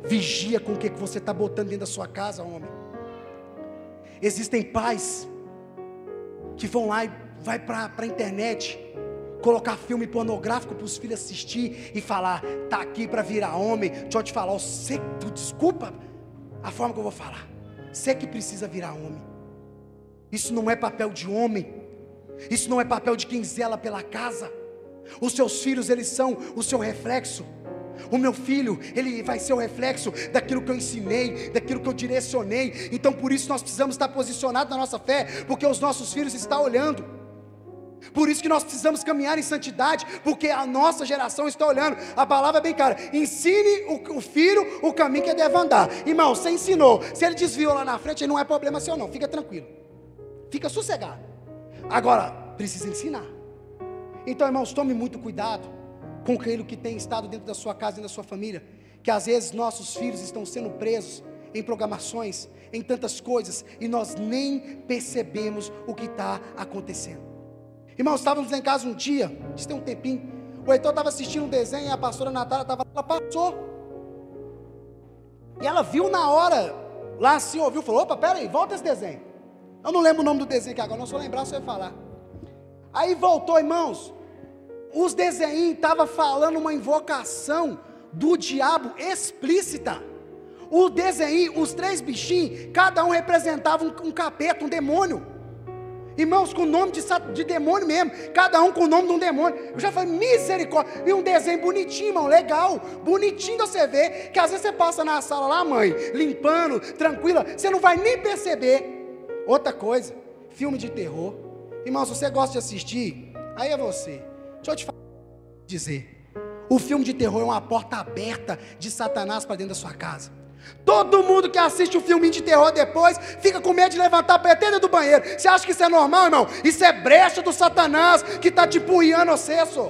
Vigia com o que você está botando dentro da sua casa, homem. Existem pais que vão lá e vai para a internet colocar filme pornográfico para os filhos assistir e falar, tá aqui para virar homem. Deixa eu te falar, desculpa a forma que eu vou falar, você que precisa virar homem. Isso não é papel de homem, isso não é papel de quem zela pela casa. Os seus filhos, eles são o seu reflexo. O meu filho, ele vai ser o reflexo daquilo que eu ensinei, daquilo que eu direcionei. Então por isso nós precisamos estar posicionados na nossa fé, porque os nossos filhos estão olhando. Por isso que nós precisamos caminhar em santidade, porque a nossa geração está olhando. A palavra é bem clara: ensine o filho o caminho que ele deve andar. Irmão, você ensinou, se ele desviou lá na frente, não é problema seu não, fica tranquilo, fica sossegado. Agora, precisa ensinar. Então, irmãos, tome muito cuidado com aquilo que tem estado dentro da sua casa e da sua família, que às vezes nossos filhos estão sendo presos em programações, em tantas coisas, e nós nem percebemos o que está acontecendo. Irmãos, estávamos em casa um dia, isso tem um tempinho, o Heitor estava assistindo um desenho e a pastora Natália ela passou, e ela viu na hora, lá assim, ouviu, falou, opa, peraí, volta esse desenho. Eu não lembro o nome do desenho aqui agora, não, se eu lembrar, você vai falar. Aí voltou, irmãos, os desenhos estavam falando uma invocação do diabo explícita. O desenho, os 3 bichinhos, cada um representava um capeta, um demônio. Irmãos, com o nome de demônio mesmo, cada um com o nome de um demônio. Eu já falei, misericórdia. E um desenho bonitinho, irmão, legal, bonitinho de você ver, que às vezes você passa na sala lá, mãe, limpando, tranquila, você não vai nem perceber. Outra coisa, filme de terror. Irmão, se você gosta de assistir, aí é você. Deixa eu te dizer, o filme de terror é uma porta aberta de Satanás para dentro da sua casa. Todo mundo que assiste um filminho de terror depois fica com medo de levantar a pé dentro do banheiro. Você acha que isso é normal, irmão? Isso é brecha do Satanás que está te punhando você, só.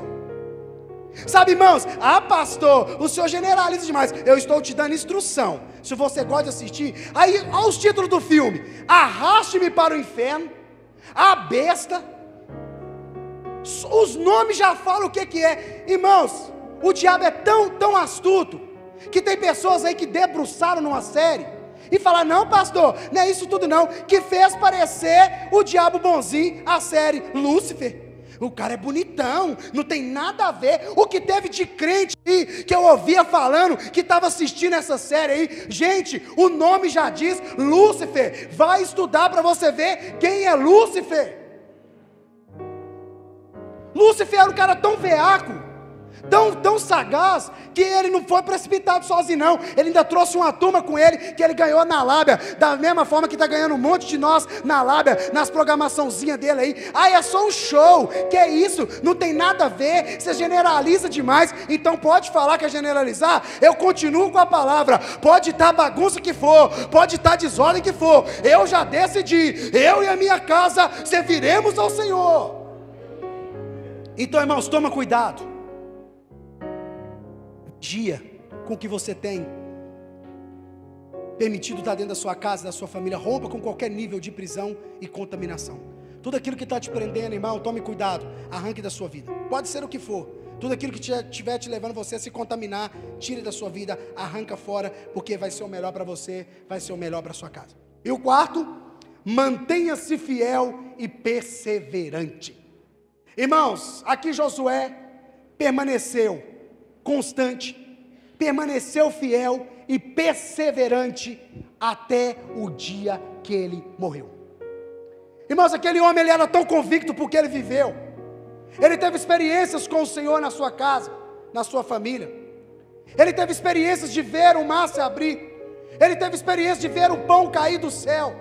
Sabe, irmãos? Ah, pastor, o senhor generaliza demais. Eu estou te dando instrução. Se você gosta de assistir, aí olha os títulos do filme: Arraste-me para o inferno, A Besta. Os nomes já falam o que é. Irmãos, o diabo é tão astuto que tem pessoas aí que debruçaram numa série e falaram, não pastor, não é isso tudo não, que fez parecer o diabo bonzinho, a série Lúcifer. O cara é bonitão, não tem nada a ver. O que teve de crente aí, que eu ouvia falando, que estava assistindo essa série aí, gente, o nome já diz Lúcifer. Vai estudar para você ver quem é Lúcifer. Lúcifer era um cara tão veaco, tão sagaz, que ele não foi precipitado sozinho não. Ele ainda trouxe uma turma com ele, que ele ganhou na lábia, da mesma forma que está ganhando um monte de nós na lábia, nas programaçãozinhas dele aí. Ah, é só um show, que é isso, não tem nada a ver, você generaliza demais. Então pode falar que é generalizar, eu continuo com a palavra. Pode estar bagunça que for, pode estar desordem que for, eu já decidi, eu e a minha casa serviremos ao Senhor. Então, irmãos, toma cuidado. Dia com o que você tem permitido estar dentro da sua casa, da sua família. Rompa com qualquer nível de prisão e contaminação. Tudo aquilo que está te prendendo, irmão, tome cuidado, arranque da sua vida. Pode ser o que for. Tudo aquilo que estiver te levando você a se contaminar, tire da sua vida, arranca fora, porque vai ser o melhor para você, vai ser o melhor para a sua casa. E o quarto, mantenha-se fiel e perseverante. Irmãos, aqui Josué permaneceu constante, permaneceu fiel e perseverante até o dia que ele morreu. Irmãos, aquele homem, ele era tão convicto porque ele viveu, ele teve experiências com o Senhor na sua casa, na sua família, Ele teve experiências de ver o mar se abrir. Ele teve experiência de ver o pão cair do céu.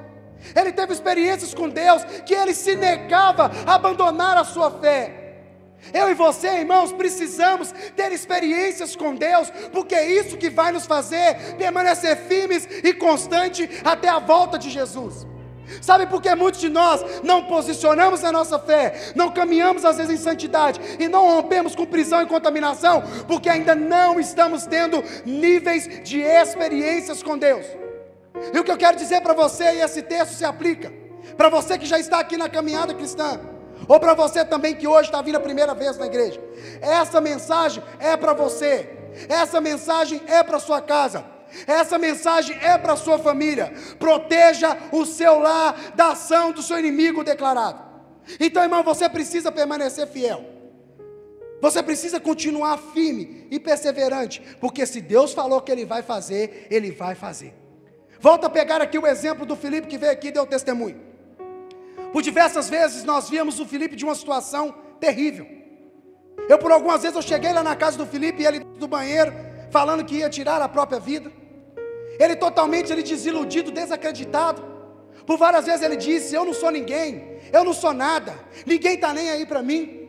Ele teve experiências com Deus que ele se negava a abandonar a sua fé. Eu e você, irmãos, precisamos ter experiências com Deus, porque é isso que vai nos fazer permanecer firmes e constantes até a volta de Jesus. Sabe por que muitos de nós não posicionamos a nossa fé, não caminhamos às vezes em santidade e não rompemos com prisão e contaminação? Porque ainda não estamos tendo níveis de experiências com Deus. E o que eu quero dizer para você, e esse texto se aplica para você que já está aqui na caminhada cristã, ou para você também que hoje está vindo a primeira vez na igreja, essa mensagem é para você, essa mensagem é para sua casa, essa mensagem é para sua família. Proteja o seu lar da ação do seu inimigo declarado. Então, irmão, você precisa permanecer fiel, você precisa continuar firme e perseverante, porque se Deus falou que Ele vai fazer, Ele vai fazer. Volta a pegar aqui o exemplo do Filipe que veio aqui e deu testemunho. Por diversas vezes nós víamos o Filipe de uma situação terrível. Por algumas vezes eu cheguei lá na casa do Filipe e ele do banheiro, falando que ia tirar a própria vida. Ele totalmente desiludido, desacreditado. Por várias vezes ele disse: eu não sou ninguém, eu não sou nada, ninguém está nem aí para mim.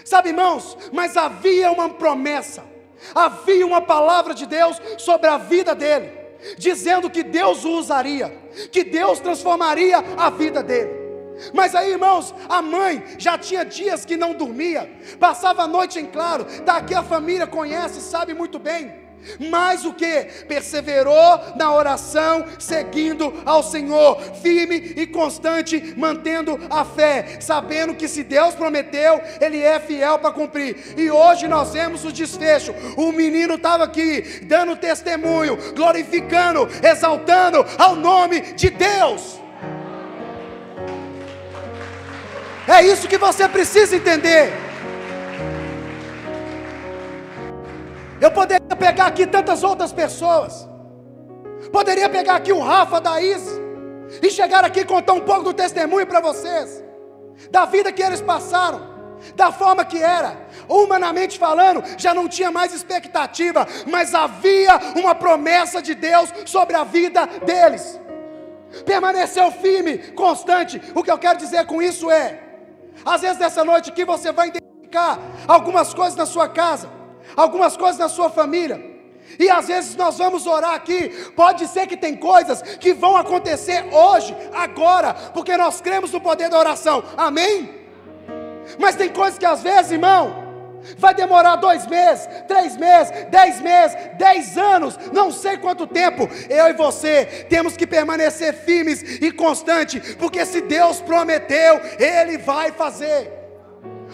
Sabe, irmãos, mas havia uma promessa, havia uma palavra de Deus sobre a vida dele, dizendo que Deus o usaria, que Deus transformaria a vida dele. Mas aí, irmãos, a mãe já tinha dias que não dormia, passava a noite em claro. Daqui a família conhece, sabe muito bem. Mas o que? Perseverou na oração, seguindo ao Senhor, firme e constante, mantendo a fé, sabendo que se Deus prometeu, Ele é fiel para cumprir. E hoje nós vemos o desfecho. O menino estava aqui, dando testemunho, glorificando, exaltando ao nome de Deus. É isso que você precisa entender. Eu poderia pegar aqui tantas outras pessoas, poderia pegar aqui o Rafa, da Isa, e chegar aqui e contar um pouco do testemunho para vocês, da vida que eles passaram, da forma que era, humanamente falando, já não tinha mais expectativa, mas havia uma promessa de Deus sobre a vida deles. Permaneceu firme, constante. O que eu quero dizer com isso é, às vezes nessa noite aqui você vai identificar algumas coisas na sua casa, algumas coisas na sua família, e às vezes nós vamos orar aqui, pode ser que tem coisas que vão acontecer hoje, agora, porque nós cremos no poder da oração, amém? Mas tem coisas que às vezes, irmão, vai demorar 2 meses, 3 meses, 10 meses, 10 anos, não sei quanto tempo. Eu e você temos que permanecer firmes e constantes, porque se Deus prometeu, Ele vai fazer.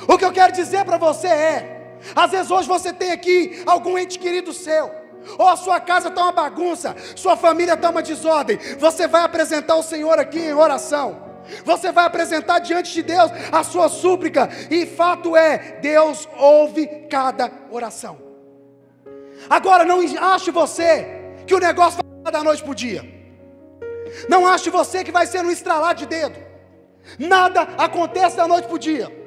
O que eu quero dizer para você é, às vezes hoje você tem aqui algum ente querido seu, ou a sua casa está uma bagunça, sua família está uma desordem. Você vai apresentar o Senhor aqui em oração, você vai apresentar diante de Deus a sua súplica, e fato é, Deus ouve cada oração. Agora não ache você que o negócio vai da noite para o dia, não ache você que vai ser no estralar de dedo. Nada acontece da noite para o dia.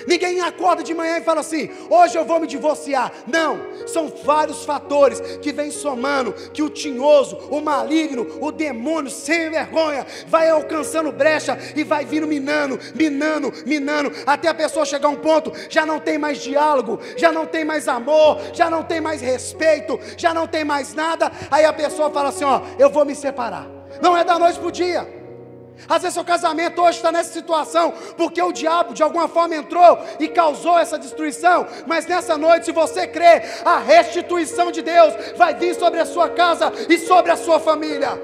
Ninguém acorda de manhã e fala assim: hoje eu vou me divorciar. Não, são vários fatores que vêm somando, que o tinhoso, o maligno, o demônio sem vergonha vai alcançando brecha e vai vindo minando, até a pessoa chegar a um ponto, já não tem mais diálogo, já não tem mais amor, já não tem mais respeito, já não tem mais nada. Aí a pessoa fala assim: ó, eu vou me separar. Não é da noite para o dia. Às vezes seu casamento hoje está nessa situação, porque o diabo de alguma forma entrou e causou essa destruição. Mas nessa noite, se você crê, a restituição de Deus vai vir sobre a sua casa e sobre a sua família.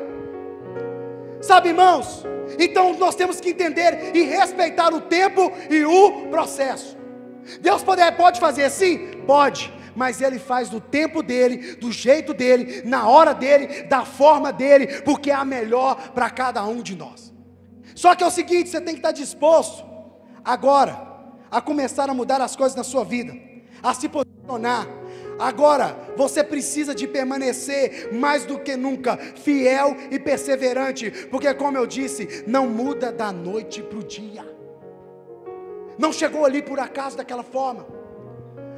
Sabe, irmãos, então nós temos que entender e respeitar o tempo e o processo. Deus pode fazer sim? Pode. Mas Ele faz do tempo dEle, do jeito dEle, na hora dEle, da forma dEle, porque é a melhor para cada um de nós. Só que é o seguinte, você tem que estar disposto agora a começar a mudar as coisas na sua vida, a se posicionar. Agora você precisa de permanecer mais do que nunca fiel e perseverante, porque como eu disse, não muda da noite para o dia. Não chegou ali por acaso daquela forma.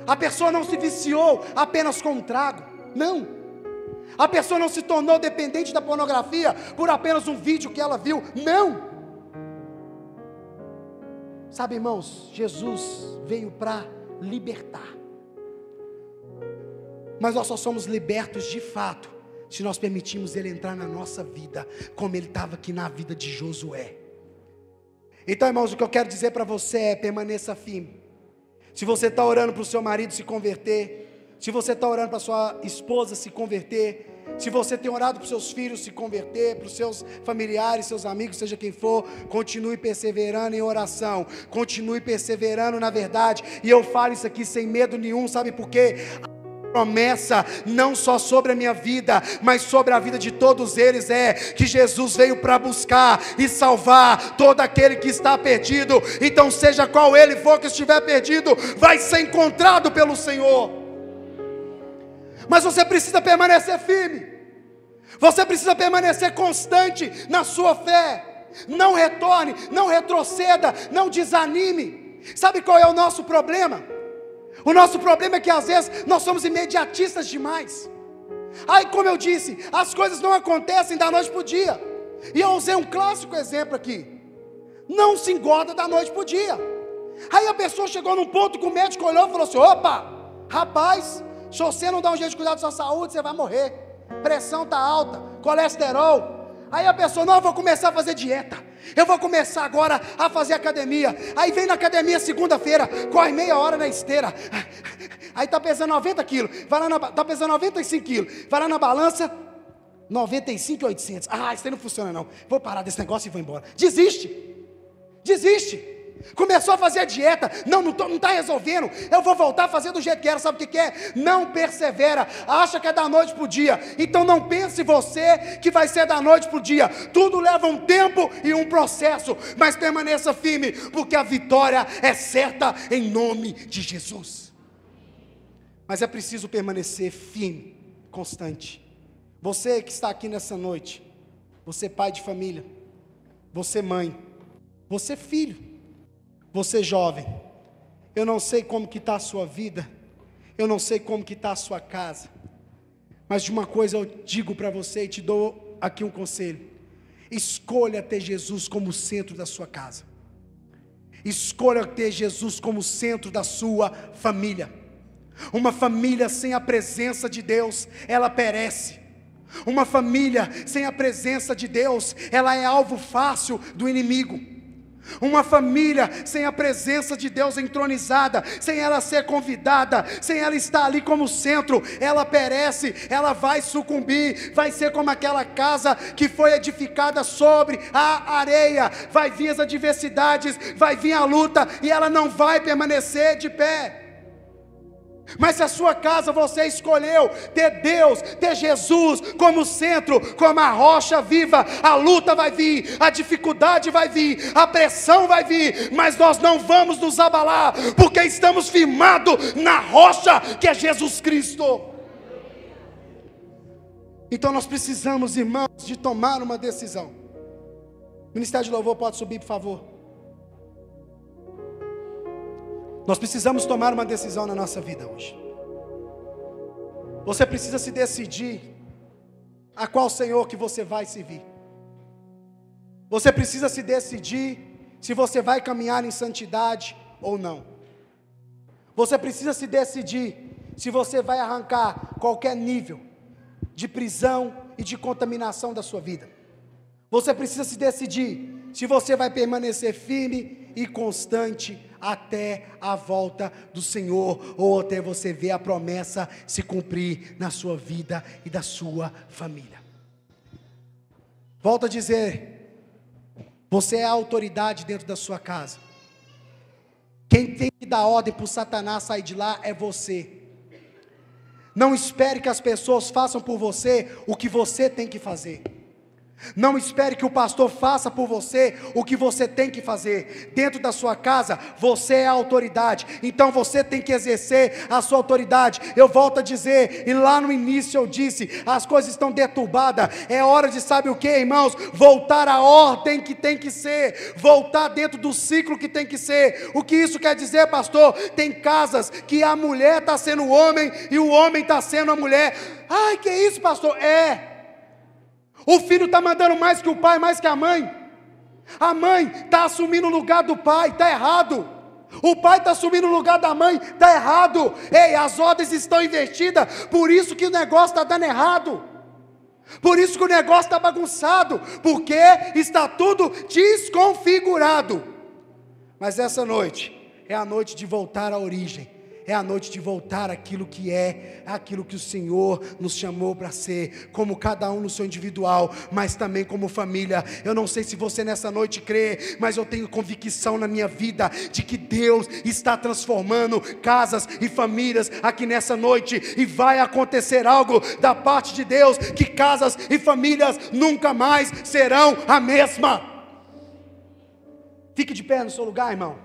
A pessoa não se viciou apenas com um trago. Não. A pessoa não se tornou dependente da pornografia por apenas um vídeo que ela viu. Não. Sabe, irmãos, Jesus veio para libertar. Mas nós só somos libertos de fato se nós permitirmos Ele entrar na nossa vida, como Ele estava aqui na vida de Josué. Então, irmãos, o que eu quero dizer para você é: permaneça firme. Se você está orando para o seu marido se converter, se você está orando para a sua esposa se converter, se você tem orado para os seus filhos se converter, para os seus familiares, seus amigos, seja quem for, continue perseverando em oração, continue perseverando na verdade. E eu falo isso aqui sem medo nenhum, sabe por quê? Promessa não só sobre a minha vida, mas sobre a vida de todos eles é que Jesus veio para buscar e salvar todo aquele que está perdido. Então seja qual ele for que estiver perdido, vai ser encontrado pelo Senhor. Mas você precisa permanecer firme, você precisa permanecer constante na sua fé. Não retorne, não retroceda, não desanime. Sabe qual é o nosso problema? O nosso problema é que às vezes nós somos imediatistas demais. Aí, como eu disse, as coisas não acontecem da noite para o dia. E eu usei um clássico exemplo aqui: não se engorda da noite para o dia. Aí a pessoa chegou num ponto que o médico olhou e falou assim: opa, rapaz, se você não dá um jeito de cuidar da sua saúde, você vai morrer. Pressão está alta, colesterol. Aí a pessoa: não, eu vou começar a fazer dieta, eu vou começar agora a fazer academia. Aí vem na academia segunda-feira, corre meia hora na esteira. Aí está pesando 90 quilos, está pesando 95 quilos, vai lá na balança, 95.800. Ah, isso aí não funciona não, vou parar desse negócio e vou embora. Desiste. Começou a fazer a dieta, não está resolvendo, eu vou voltar a fazer do jeito que era. Sabe o que é? Não persevera, acha que é da noite para o dia. Então não pense você que vai ser da noite para o dia. Tudo leva um tempo e um processo, mas permaneça firme, porque a vitória é certa em nome de Jesus. Mas é preciso permanecer firme, constante. Você que está aqui nessa noite, você pai de família, você mãe, você filho, você jovem, eu não sei como que está a sua vida, eu não sei como que está a sua casa, mas de uma coisa eu digo para você e te dou aqui um conselho: escolha ter Jesus como centro da sua casa, escolha ter Jesus como centro da sua família. Uma família sem a presença de Deus, ela perece. Uma família sem a presença de Deus, ela é alvo fácil do inimigo. Uma família sem a presença de Deus entronizada, sem ela ser convidada, sem ela estar ali como centro, ela perece, ela vai sucumbir, vai ser como aquela casa que foi edificada sobre a areia. Vai vir as adversidades, vai vir a luta e ela não vai permanecer de pé. Mas se a sua casa você escolheu ter Deus, ter Jesus como centro, como a rocha viva, a luta vai vir, a dificuldade vai vir, a pressão vai vir, mas nós não vamos nos abalar, porque estamos firmados na rocha que é Jesus Cristo. Então nós precisamos, irmãos, de tomar uma decisão. O Ministério de Louvor pode subir, por favor. Nós precisamos tomar uma decisão na nossa vida hoje. Você precisa se decidir a qual Senhor que você vai servir. Você precisa se decidir se você vai caminhar em santidade ou não. Você precisa se decidir se você vai arrancar qualquer nível de prisão e de contaminação da sua vida. Você precisa se decidir se você vai permanecer firme e constante até a volta do Senhor, ou até você ver a promessa se cumprir na sua vida e da sua família. Volto a dizer, você é a autoridade dentro da sua casa. Quem tem que dar ordem para o Satanás sair de lá é você. Não espere que as pessoas façam por você o que você tem que fazer. Não espere que o pastor faça por você o que você tem que fazer. Dentro da sua casa, você é a autoridade. Então você tem que exercer a sua autoridade. Eu volto a dizer, e lá no início eu disse, as coisas estão deturbadas. É hora de, sabe o que, irmãos? Voltar à ordem que tem que ser. Voltar dentro do ciclo que tem que ser. O que isso quer dizer, pastor? Tem casas que a mulher está sendo o homem e o homem está sendo a mulher. Ai, que isso, pastor? O filho está mandando mais que o pai, mais que a mãe. A mãe está assumindo o lugar do pai, está errado. O pai está assumindo o lugar da mãe, está errado. Ei, as ordens estão invertidas, por isso que o negócio está dando errado. Por isso que o negócio está bagunçado, porque está tudo desconfigurado. Mas essa noite é a noite de voltar à origem. É a noite de voltar àquilo que é, aquilo que o Senhor nos chamou para ser, como cada um no seu individual, mas também como família. Eu não sei se você nessa noite crê, mas eu tenho convicção na minha vida, de que Deus está transformando casas e famílias aqui nessa noite, e vai acontecer algo da parte de Deus, que casas e famílias nunca mais serão a mesma. Fique de pé no seu lugar, irmão.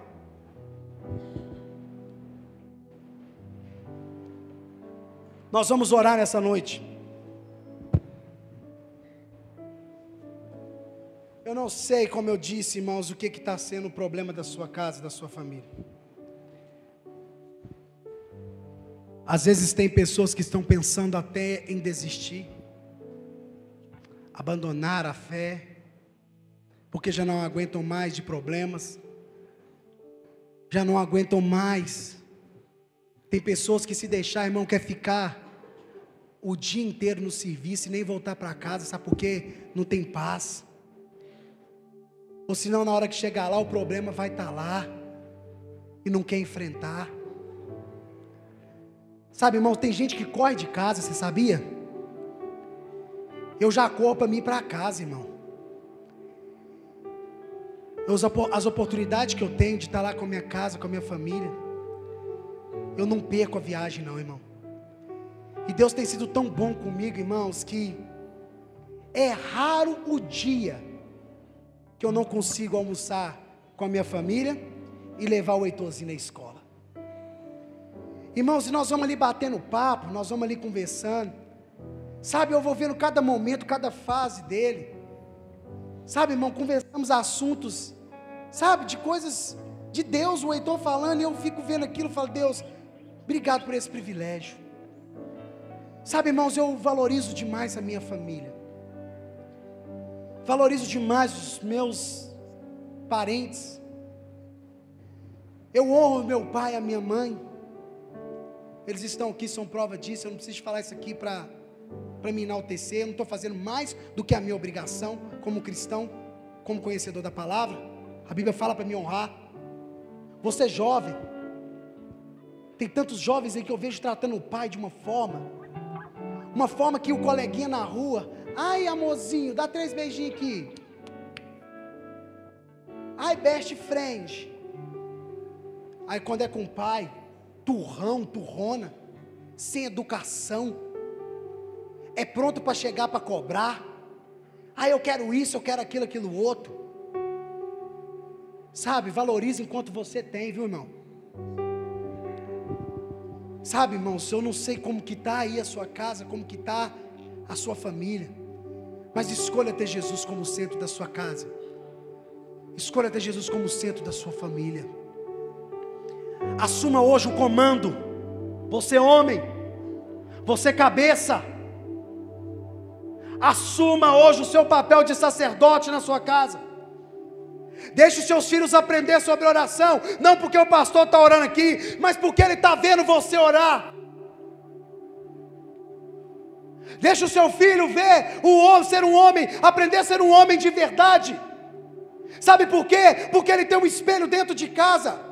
Nós vamos orar nessa noite. Eu não sei, como eu disse, irmãos, o que está sendo o problema da sua casa, da sua família. Às vezes tem pessoas que estão pensando até em desistir, abandonar a fé, porque já não aguentam mais de problemas, já não aguentam mais. Tem pessoas que, se deixar, irmão, quer ficar o dia inteiro no serviço e nem voltar para casa, sabe por quê? Não tem paz. Ou senão, na hora que chegar lá, o problema vai estar lá e não quer enfrentar. Sabe, irmão, tem gente que corre de casa, você sabia? Eu já corro para mim ir para casa, irmão. As oportunidades que eu tenho de estar lá com a minha casa, com a minha família, eu não perco a viagem não, irmão. E Deus tem sido tão bom comigo, irmãos, que é raro o dia que eu não consigo almoçar com a minha família e levar o Heitorzinho na escola. Irmãos, e nós vamos ali batendo papo, nós vamos ali conversando. Sabe, eu vou vendo cada momento, cada fase dele. Sabe, irmão, conversamos assuntos, sabe, de coisas de Deus, o Heitor falando, e eu fico vendo aquilo e falo, Deus, obrigado por esse privilégio. Sabe, irmãos, eu valorizo demais a minha família. Valorizo demais os meus parentes. Eu honro meu pai e a minha mãe. Eles estão aqui, são prova disso. Eu não preciso falar isso aqui para me enaltecer. Eu não estou fazendo mais do que a minha obrigação como cristão, como conhecedor da palavra. A Bíblia fala para me honrar. Você é jovem. Tem tantos jovens aí que eu vejo tratando o pai de uma forma que o coleguinha na rua, ai amorzinho, dá 3 beijinhos aqui. Ai best friend. Aí quando é com o pai, turrão, turrona, sem educação, é pronto para chegar para cobrar. Ai eu quero isso, eu quero aquilo, aquilo outro. Sabe, valorize enquanto você tem, viu, irmão? Sabe, irmãos, eu não sei como que está aí a sua casa, como que está a sua família, mas escolha ter Jesus como centro da sua casa. Escolha ter Jesus como centro da sua família. Assuma hoje o comando. Você homem, você cabeça, assuma hoje o seu papel de sacerdote na sua casa. Deixe os seus filhos aprender sobre oração, não porque o pastor está orando aqui, mas porque ele está vendo você orar. Deixe o seu filho ver o homem ser um homem, aprender a ser um homem de verdade. Sabe por quê? Porque ele tem um espelho dentro de casa.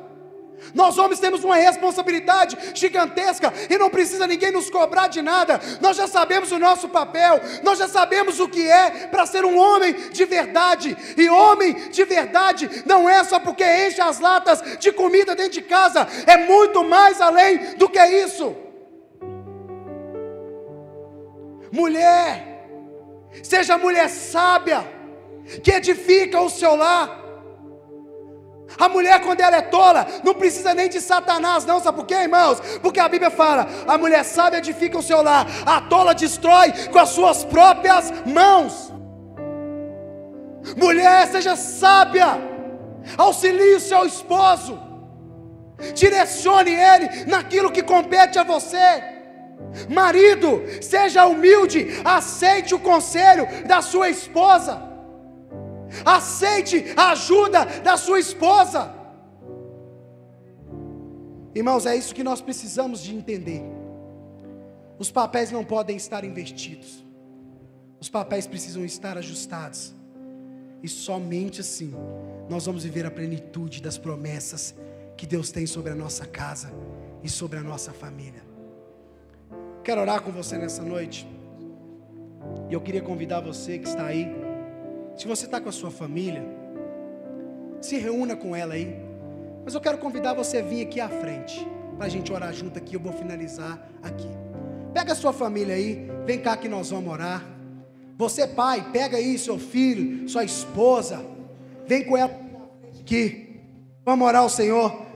Nós homens temos uma responsabilidade gigantesca e não precisa ninguém nos cobrar de nada. Nós já sabemos o nosso papel, nós já sabemos o que é para ser um homem de verdade. E homem de verdade não é só porque enche as latas de comida dentro de casa, é muito mais além do que isso. Mulher, Seja a mulher sábia, que edifica o seu lar. A mulher, quando ela é tola, não precisa nem de Satanás, não. Sabe por quê, irmãos? Porque a Bíblia fala: a mulher sábia edifica o seu lar, a tola destrói com as suas próprias mãos. Mulher, seja sábia, auxilie o seu esposo, direcione ele naquilo que compete a você. Marido, seja humilde, aceite o conselho da sua esposa, aceite a ajuda da sua esposa. Irmãos, é isso que nós precisamos de entender. Os papéis não podem estar invertidos, os papéis precisam estar ajustados, e somente assim nós vamos viver a plenitude das promessas que Deus tem sobre a nossa casa e sobre a nossa família. Quero orar com você nessa noite, e eu queria convidar você que está aí, se você está com a sua família, se reúna com ela aí, mas eu quero convidar você a vir aqui à frente, para a gente orar junto aqui. Eu vou finalizar aqui. Pega a sua família aí, vem cá que nós vamos orar. Você, pai, pega aí seu filho, sua esposa, vem com ela aqui, vamos orar ao Senhor.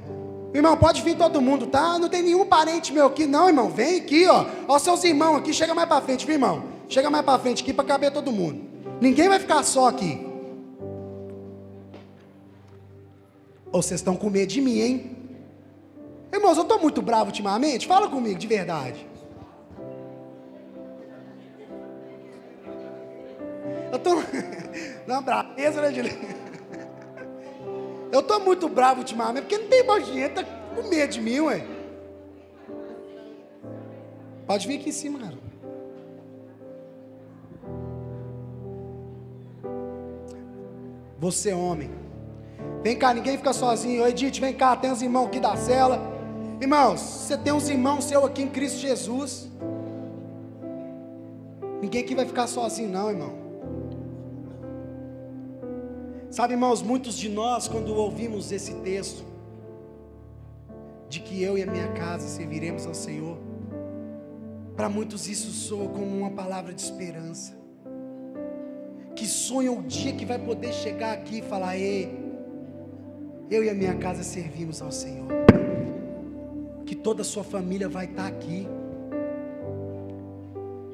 Irmão, pode vir todo mundo, tá? Não tem nenhum parente meu aqui não, irmão. Vem aqui, ó. Ó, seus irmãos aqui, chega mais para frente, viu, irmão? Chega mais para frente aqui para caber todo mundo. Ninguém vai ficar só aqui. Ou vocês estão com medo de mim, hein? Irmãos, eu estou muito bravo ultimamente. Fala comigo, de verdade. Eu estou... Não, braveza, né, Juliana? Eu estou muito bravo ultimamente, porque não tem mais dinheiro, está com medo de mim, ué. Pode vir aqui em cima, cara. Você, homem, vem cá, ninguém fica sozinho. Ô Edith, vem cá, tem uns irmãos aqui da cela. Irmãos, você tem uns irmãos seus aqui em Cristo Jesus. Ninguém aqui vai ficar sozinho não, irmão. Sabe, irmãos, muitos de nós, quando ouvimos esse texto, de que eu e a minha casa serviremos ao Senhor, para muitos isso soa como uma palavra de esperança, que sonham o dia que vai poder chegar aqui e falar: ei, eu e a minha casa servimos ao Senhor, que toda a sua família vai estar aqui,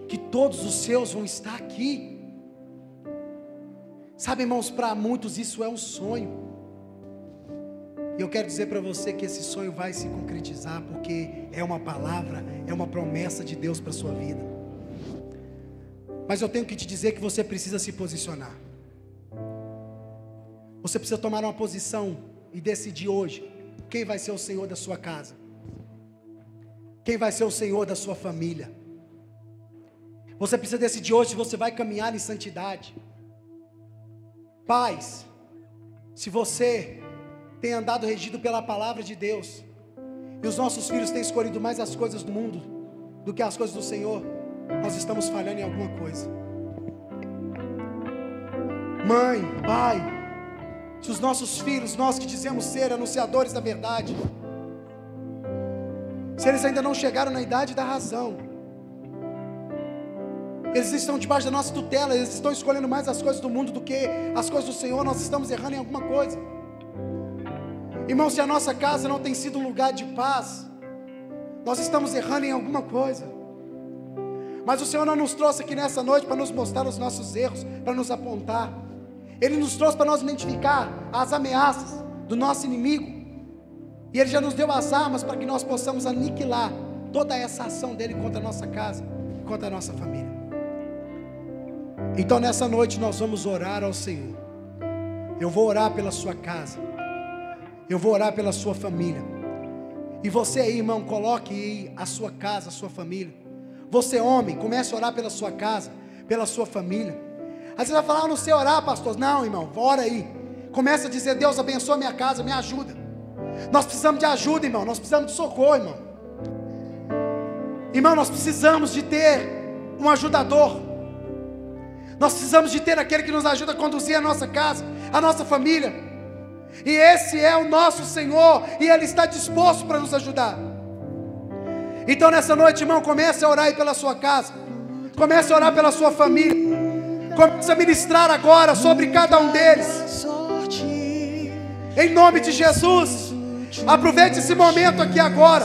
que todos os seus vão estar aqui. Sabe, irmãos, para muitos isso é um sonho, e eu quero dizer para você que esse sonho vai se concretizar, porque é uma palavra, é uma promessa de Deus para a sua vida. Mas eu tenho que te dizer que você precisa se posicionar, você precisa tomar uma posição e decidir hoje, quem vai ser o Senhor da sua casa, quem vai ser o Senhor da sua família. Você precisa decidir hoje se você vai caminhar em santidade. Pais, se você tem andado regido pela palavra de Deus, e os nossos filhos têm escolhido mais as coisas do mundo do que as coisas do Senhor, nós estamos falhando em alguma coisa. Mãe, pai, se os nossos filhos, nós que dizemos ser anunciadores da verdade, se eles ainda não chegaram na idade da razão, eles estão debaixo da nossa tutela, eles estão escolhendo mais as coisas do mundo do que as coisas do Senhor, nós estamos errando em alguma coisa. Irmão, se a nossa casa não tem sido um lugar de paz, nós estamos errando em alguma coisa. Mas o Senhor não nos trouxe aqui nessa noite para nos mostrar os nossos erros, para nos apontar. Ele nos trouxe para nós identificar as ameaças do nosso inimigo, e Ele já nos deu as armas para que nós possamos aniquilar toda essa ação dele contra a nossa casa, contra a nossa família. Então nessa noite nós vamos orar ao Senhor. Eu vou orar pela sua casa, eu vou orar pela sua família, e você aí, irmão, coloque aí a sua casa, a sua família. Você, homem, comece a orar pela sua casa, pela sua família. Aí você vai falar: eu não sei orar, pastor. Não, irmão, ora aí, comece a dizer: Deus abençoa minha casa, me ajuda. Nós precisamos de ajuda, irmão, nós precisamos de socorro, irmão. Irmão, nós precisamos de ter um ajudador. Nós precisamos de ter aquele que nos ajuda a conduzir a nossa casa, a nossa família. E esse é o nosso Senhor, e Ele está disposto para nos ajudar. Então nessa noite, irmão, comece a orar aí pela sua casa, comece a orar pela sua família, Começa a ministrar agora sobre cada um deles. Em nome de Jesus. Aproveite esse momento aqui agora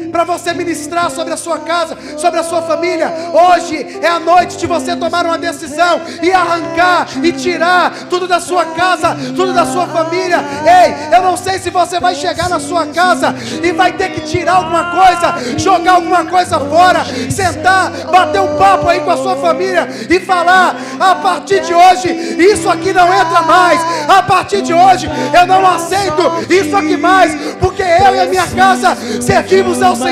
para você ministrar sobre a sua casa, sobre a sua família. Hoje é a noite de você tomar uma decisão e arrancar e tirar tudo da sua casa, tudo da sua família. Ei, eu não sei se você vai chegar na sua casa e vai ter que tirar alguma coisa, jogar alguma coisa fora, sentar, bater um papo aí com a sua família e falar: a partir de hoje isso aqui não entra mais, a partir de hoje eu não aceito isso aqui mais, porque eu e a minha casa servimos ao Senhor.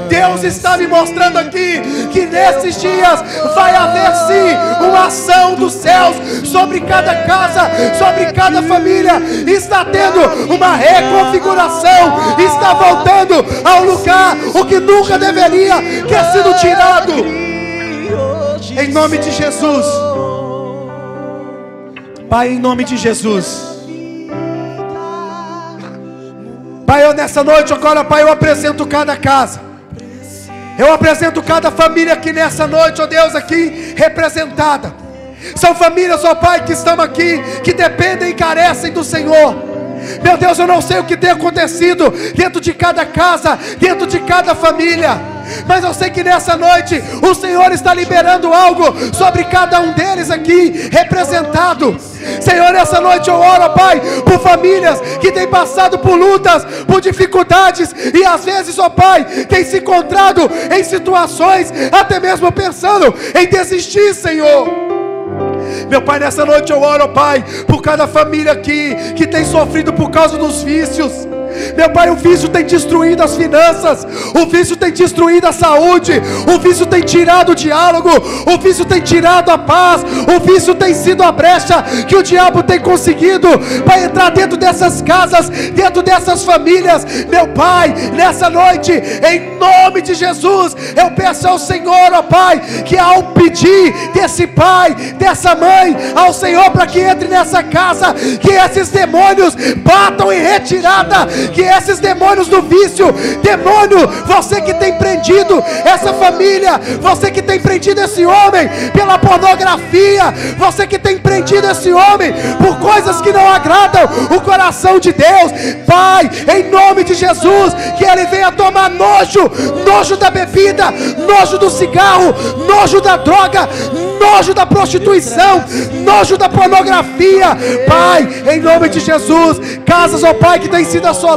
Deus está me mostrando aqui que nesses dias vai haver sim uma ação dos céus sobre cada casa, sobre cada família. Está tendo uma reconfiguração, está voltando ao lugar o que nunca deveria ter sido tirado. Em nome de Jesus, Pai, em nome de Jesus. Pai, eu nessa noite agora, Pai, eu apresento cada casa, eu apresento cada família aqui nessa noite, ó Deus, aqui representada. São famílias, ó Pai, que estão aqui, que dependem e carecem do Senhor. Meu Deus, eu não sei o que tem acontecido dentro de cada casa, dentro de cada família, mas eu sei que nessa noite o Senhor está liberando algo sobre cada um deles aqui representado. Senhor, nessa noite eu oro, Pai, por famílias que têm passado por lutas, por dificuldades, e às vezes, ó Pai, têm se encontrado em situações até mesmo pensando em desistir, Senhor. Meu Pai, nessa noite eu oro, Pai, por cada família aqui que tem sofrido por causa dos vícios. Meu Pai, o vício tem destruído as finanças, o vício tem destruído a saúde, o vício tem tirado o diálogo, o vício tem tirado a paz, o vício tem sido a brecha que o diabo tem conseguido para entrar dentro dessas casas, dentro dessas famílias. Meu Pai, nessa noite, em nome de Jesus, eu peço ao Senhor, ó Pai, que ao pedir desse pai, dessa mãe, ao Senhor para que entre nessa casa, que esses demônios batam em retirada, que esses demônios do vício, demônio, você que tem prendido essa família, você que tem prendido esse homem pela pornografia, você que tem prendido esse homem por coisas que não agradam o coração de Deus, Pai, em nome de Jesus, que ele venha tomar nojo da bebida, nojo do cigarro, nojo da droga, nojo da prostituição, nojo da pornografia, Pai, em nome de Jesus. Casas, ó Pai, que têm sido assoladas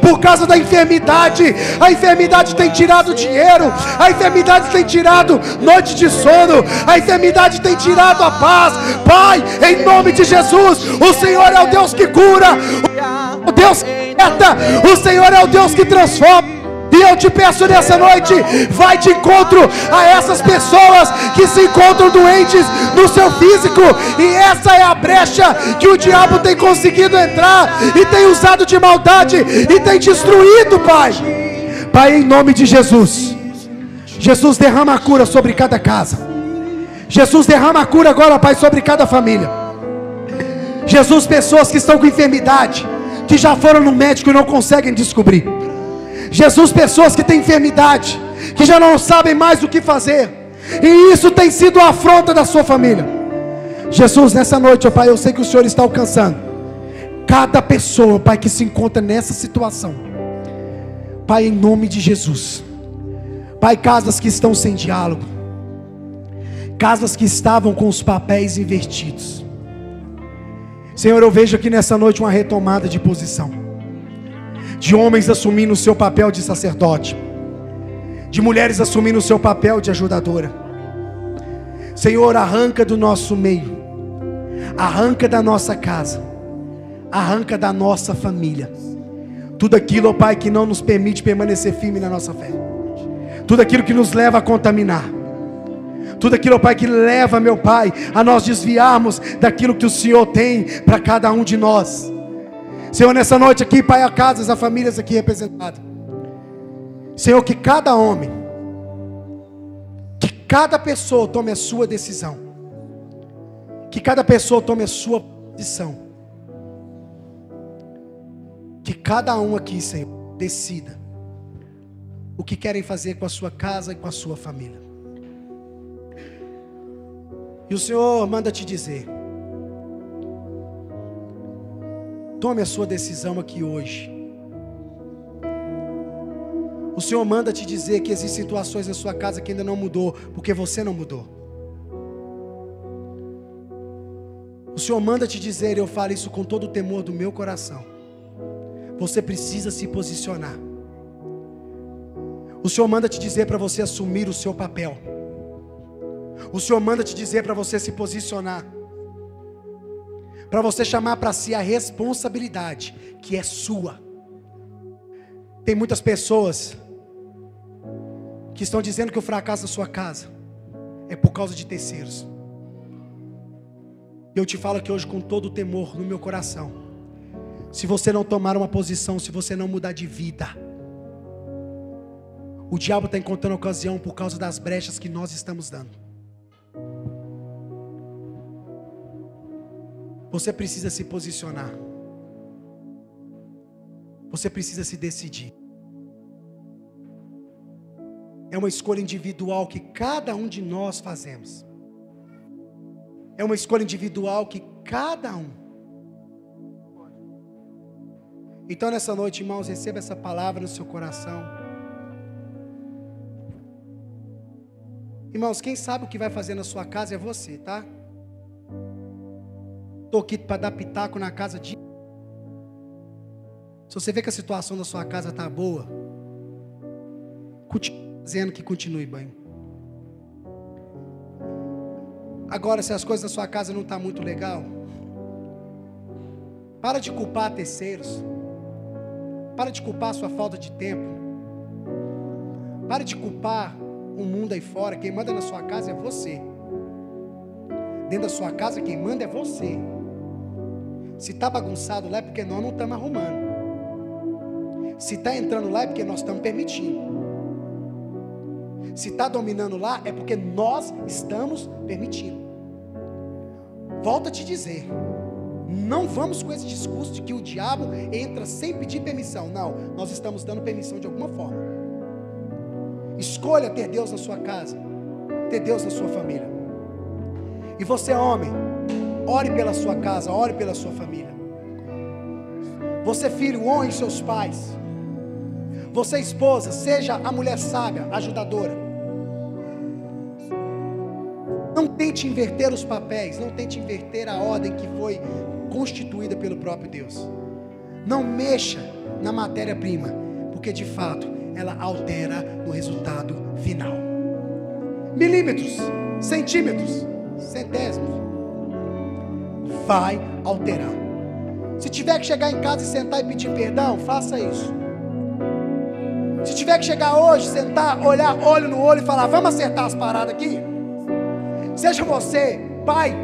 por causa da enfermidade, a enfermidade tem tirado dinheiro, a enfermidade tem tirado noite de sono, a enfermidade tem tirado a paz, Pai, em nome de Jesus. O Senhor é o Deus que cura, o Deus que liberta, o Senhor é o Deus que transforma. E eu te peço nessa noite, vai de encontro a essas pessoas que se encontram doentes no seu físico, e essa é a brecha que o diabo tem conseguido entrar, e tem usado de maldade, e tem destruído, Pai. Pai, em nome de Jesus, Jesus, derrama a cura sobre cada casa. Jesus, derrama a cura agora, Pai, sobre cada família. Jesus, pessoas que estão com enfermidade, que já foram no médico e não conseguem descobrir. Jesus, pessoas que têm enfermidade, que já não sabem mais o que fazer, e isso tem sido a afronta da sua família. Jesus, nessa noite, ó Pai, eu sei que o Senhor está alcançando cada pessoa, Pai, que se encontra nessa situação. Pai, em nome de Jesus. Pai, casas que estão sem diálogo, casas que estavam com os papéis invertidos. Senhor, eu vejo aqui nessa noite uma retomada de posição, de homens assumindo o seu papel de sacerdote, de mulheres assumindo o seu papel de ajudadora. Senhor, arranca do nosso meio, arranca da nossa casa, arranca da nossa família tudo aquilo, ó Pai, que não nos permite permanecer firme na nossa fé, tudo aquilo que nos leva a contaminar, tudo aquilo, ó Pai, que leva, meu Pai, a nós desviarmos daquilo que o Senhor tem para cada um de nós. Senhor, nessa noite aqui, Pai, a casas, a famílias aqui representadas, Senhor, que cada homem, que cada pessoa tome a sua decisão, que cada pessoa tome a sua posição, que cada um aqui, Senhor, decida o que querem fazer com a sua casa e com a sua família. E o Senhor manda te dizer: tome a sua decisão aqui hoje. O Senhor manda te dizer que existem situações na sua casa que ainda não mudou, porque você não mudou. O Senhor manda te dizer, eu falo isso com todo o temor do meu coração, você precisa se posicionar. O Senhor manda te dizer para você assumir o seu papel. O Senhor manda te dizer para você se posicionar, para você chamar para si a responsabilidade que é sua. Tem muitas pessoas que estão dizendo que o fracasso da sua casa é por causa de terceiros. Eu te falo aqui hoje com todo o temor no meu coração: se você não tomar uma posição, se você não mudar de vida, o diabo está encontrando ocasião por causa das brechas que nós estamos dando. Você precisa se posicionar. Você precisa se decidir. É uma escolha individual que cada um de nós fazemos. É uma escolha individual que cada um. Então nessa noite, irmãos, receba essa palavra no seu coração. Irmãos, quem sabe o que vai fazer na sua casa é você, tá? Estou aqui para dar pitaco na casa de... Se você vê que a situação da sua casa está boa, continue dizendo que continue bem. Agora, se as coisas da sua casa não estão muito legal, para de culpar terceiros. Para de culpar a sua falta de tempo. Para de culpar o mundo aí fora. Quem manda na sua casa é você. Dentro da sua casa quem manda é você. Se está bagunçado lá é porque nós não estamos arrumando. Se está entrando lá é porque nós estamos permitindo. Se está dominando lá é porque nós estamos permitindo. Volto a te dizer, não vamos com esse discurso de que o diabo entra sem pedir permissão. Não, nós estamos dando permissão de alguma forma. Escolha ter Deus na sua casa, ter Deus na sua família. E você, homem, ore pela sua casa, ore pela sua família. Você, filho, honre seus pais. Você, esposa, seja a mulher sábia, ajudadora. Não tente inverter os papéis, não tente inverter a ordem que foi constituída pelo próprio Deus. Não mexa na matéria-prima, porque de fato ela altera no resultado final. Milímetros, centímetros, centésimos, vai alterar. Se tiver que chegar em casa e sentar e pedir perdão, faça isso. Se tiver que chegar hoje, sentar, olhar olho no olho e falar, vamos acertar as paradas aqui? Seja você, pai,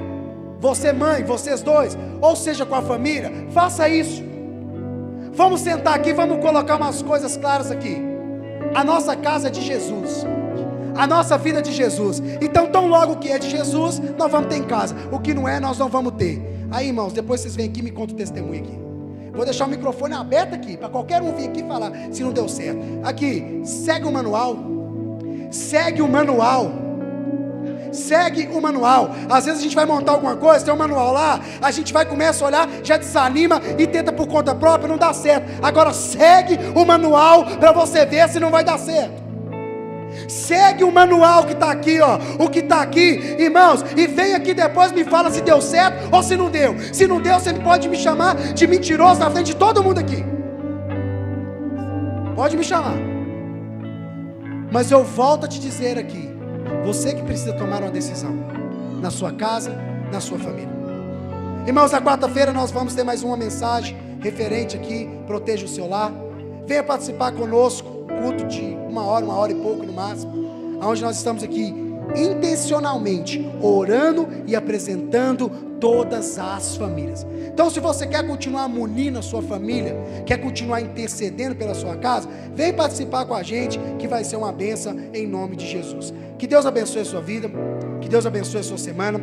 você mãe, vocês dois, ou seja com a família, faça isso. Vamos sentar aqui, vamos colocar umas coisas claras aqui. A nossa casa é de Jesus, a nossa vida é de Jesus. Então tão logo o que é de Jesus, nós vamos ter em casa. O que não é, nós não vamos ter. Aí, irmãos, depois vocês vêm aqui e me contam o testemunho aqui. Vou deixar o microfone aberto aqui, para qualquer um vir aqui falar se não deu certo. Aqui, segue o manual. Segue o manual. Segue o manual. Às vezes a gente vai montar alguma coisa, tem um manual lá, a gente vai, começa a olhar, já desanima e tenta por conta própria, não dá certo. Agora segue o manual para você ver se não vai dar certo. Segue o manual que está aqui, ó. O que está aqui, irmãos, e vem aqui depois me fala se deu certo ou se não deu. Se não deu, você pode me chamar de mentiroso na frente de todo mundo aqui. Pode me chamar. Mas eu volto a te dizer aqui, você que precisa tomar uma decisão, na sua casa, na sua família. Irmãos, na quarta-feira nós vamos ter mais uma mensagem referente aqui, proteja o seu lar. Venha participar conosco, culto de uma hora e pouco no máximo, onde nós estamos aqui intencionalmente orando e apresentando todas as famílias. Então, se você quer continuar munindo a sua família, quer continuar intercedendo pela sua casa, vem participar com a gente, que vai ser uma bênção em nome de Jesus. Que Deus abençoe a sua vida, que Deus abençoe a sua semana.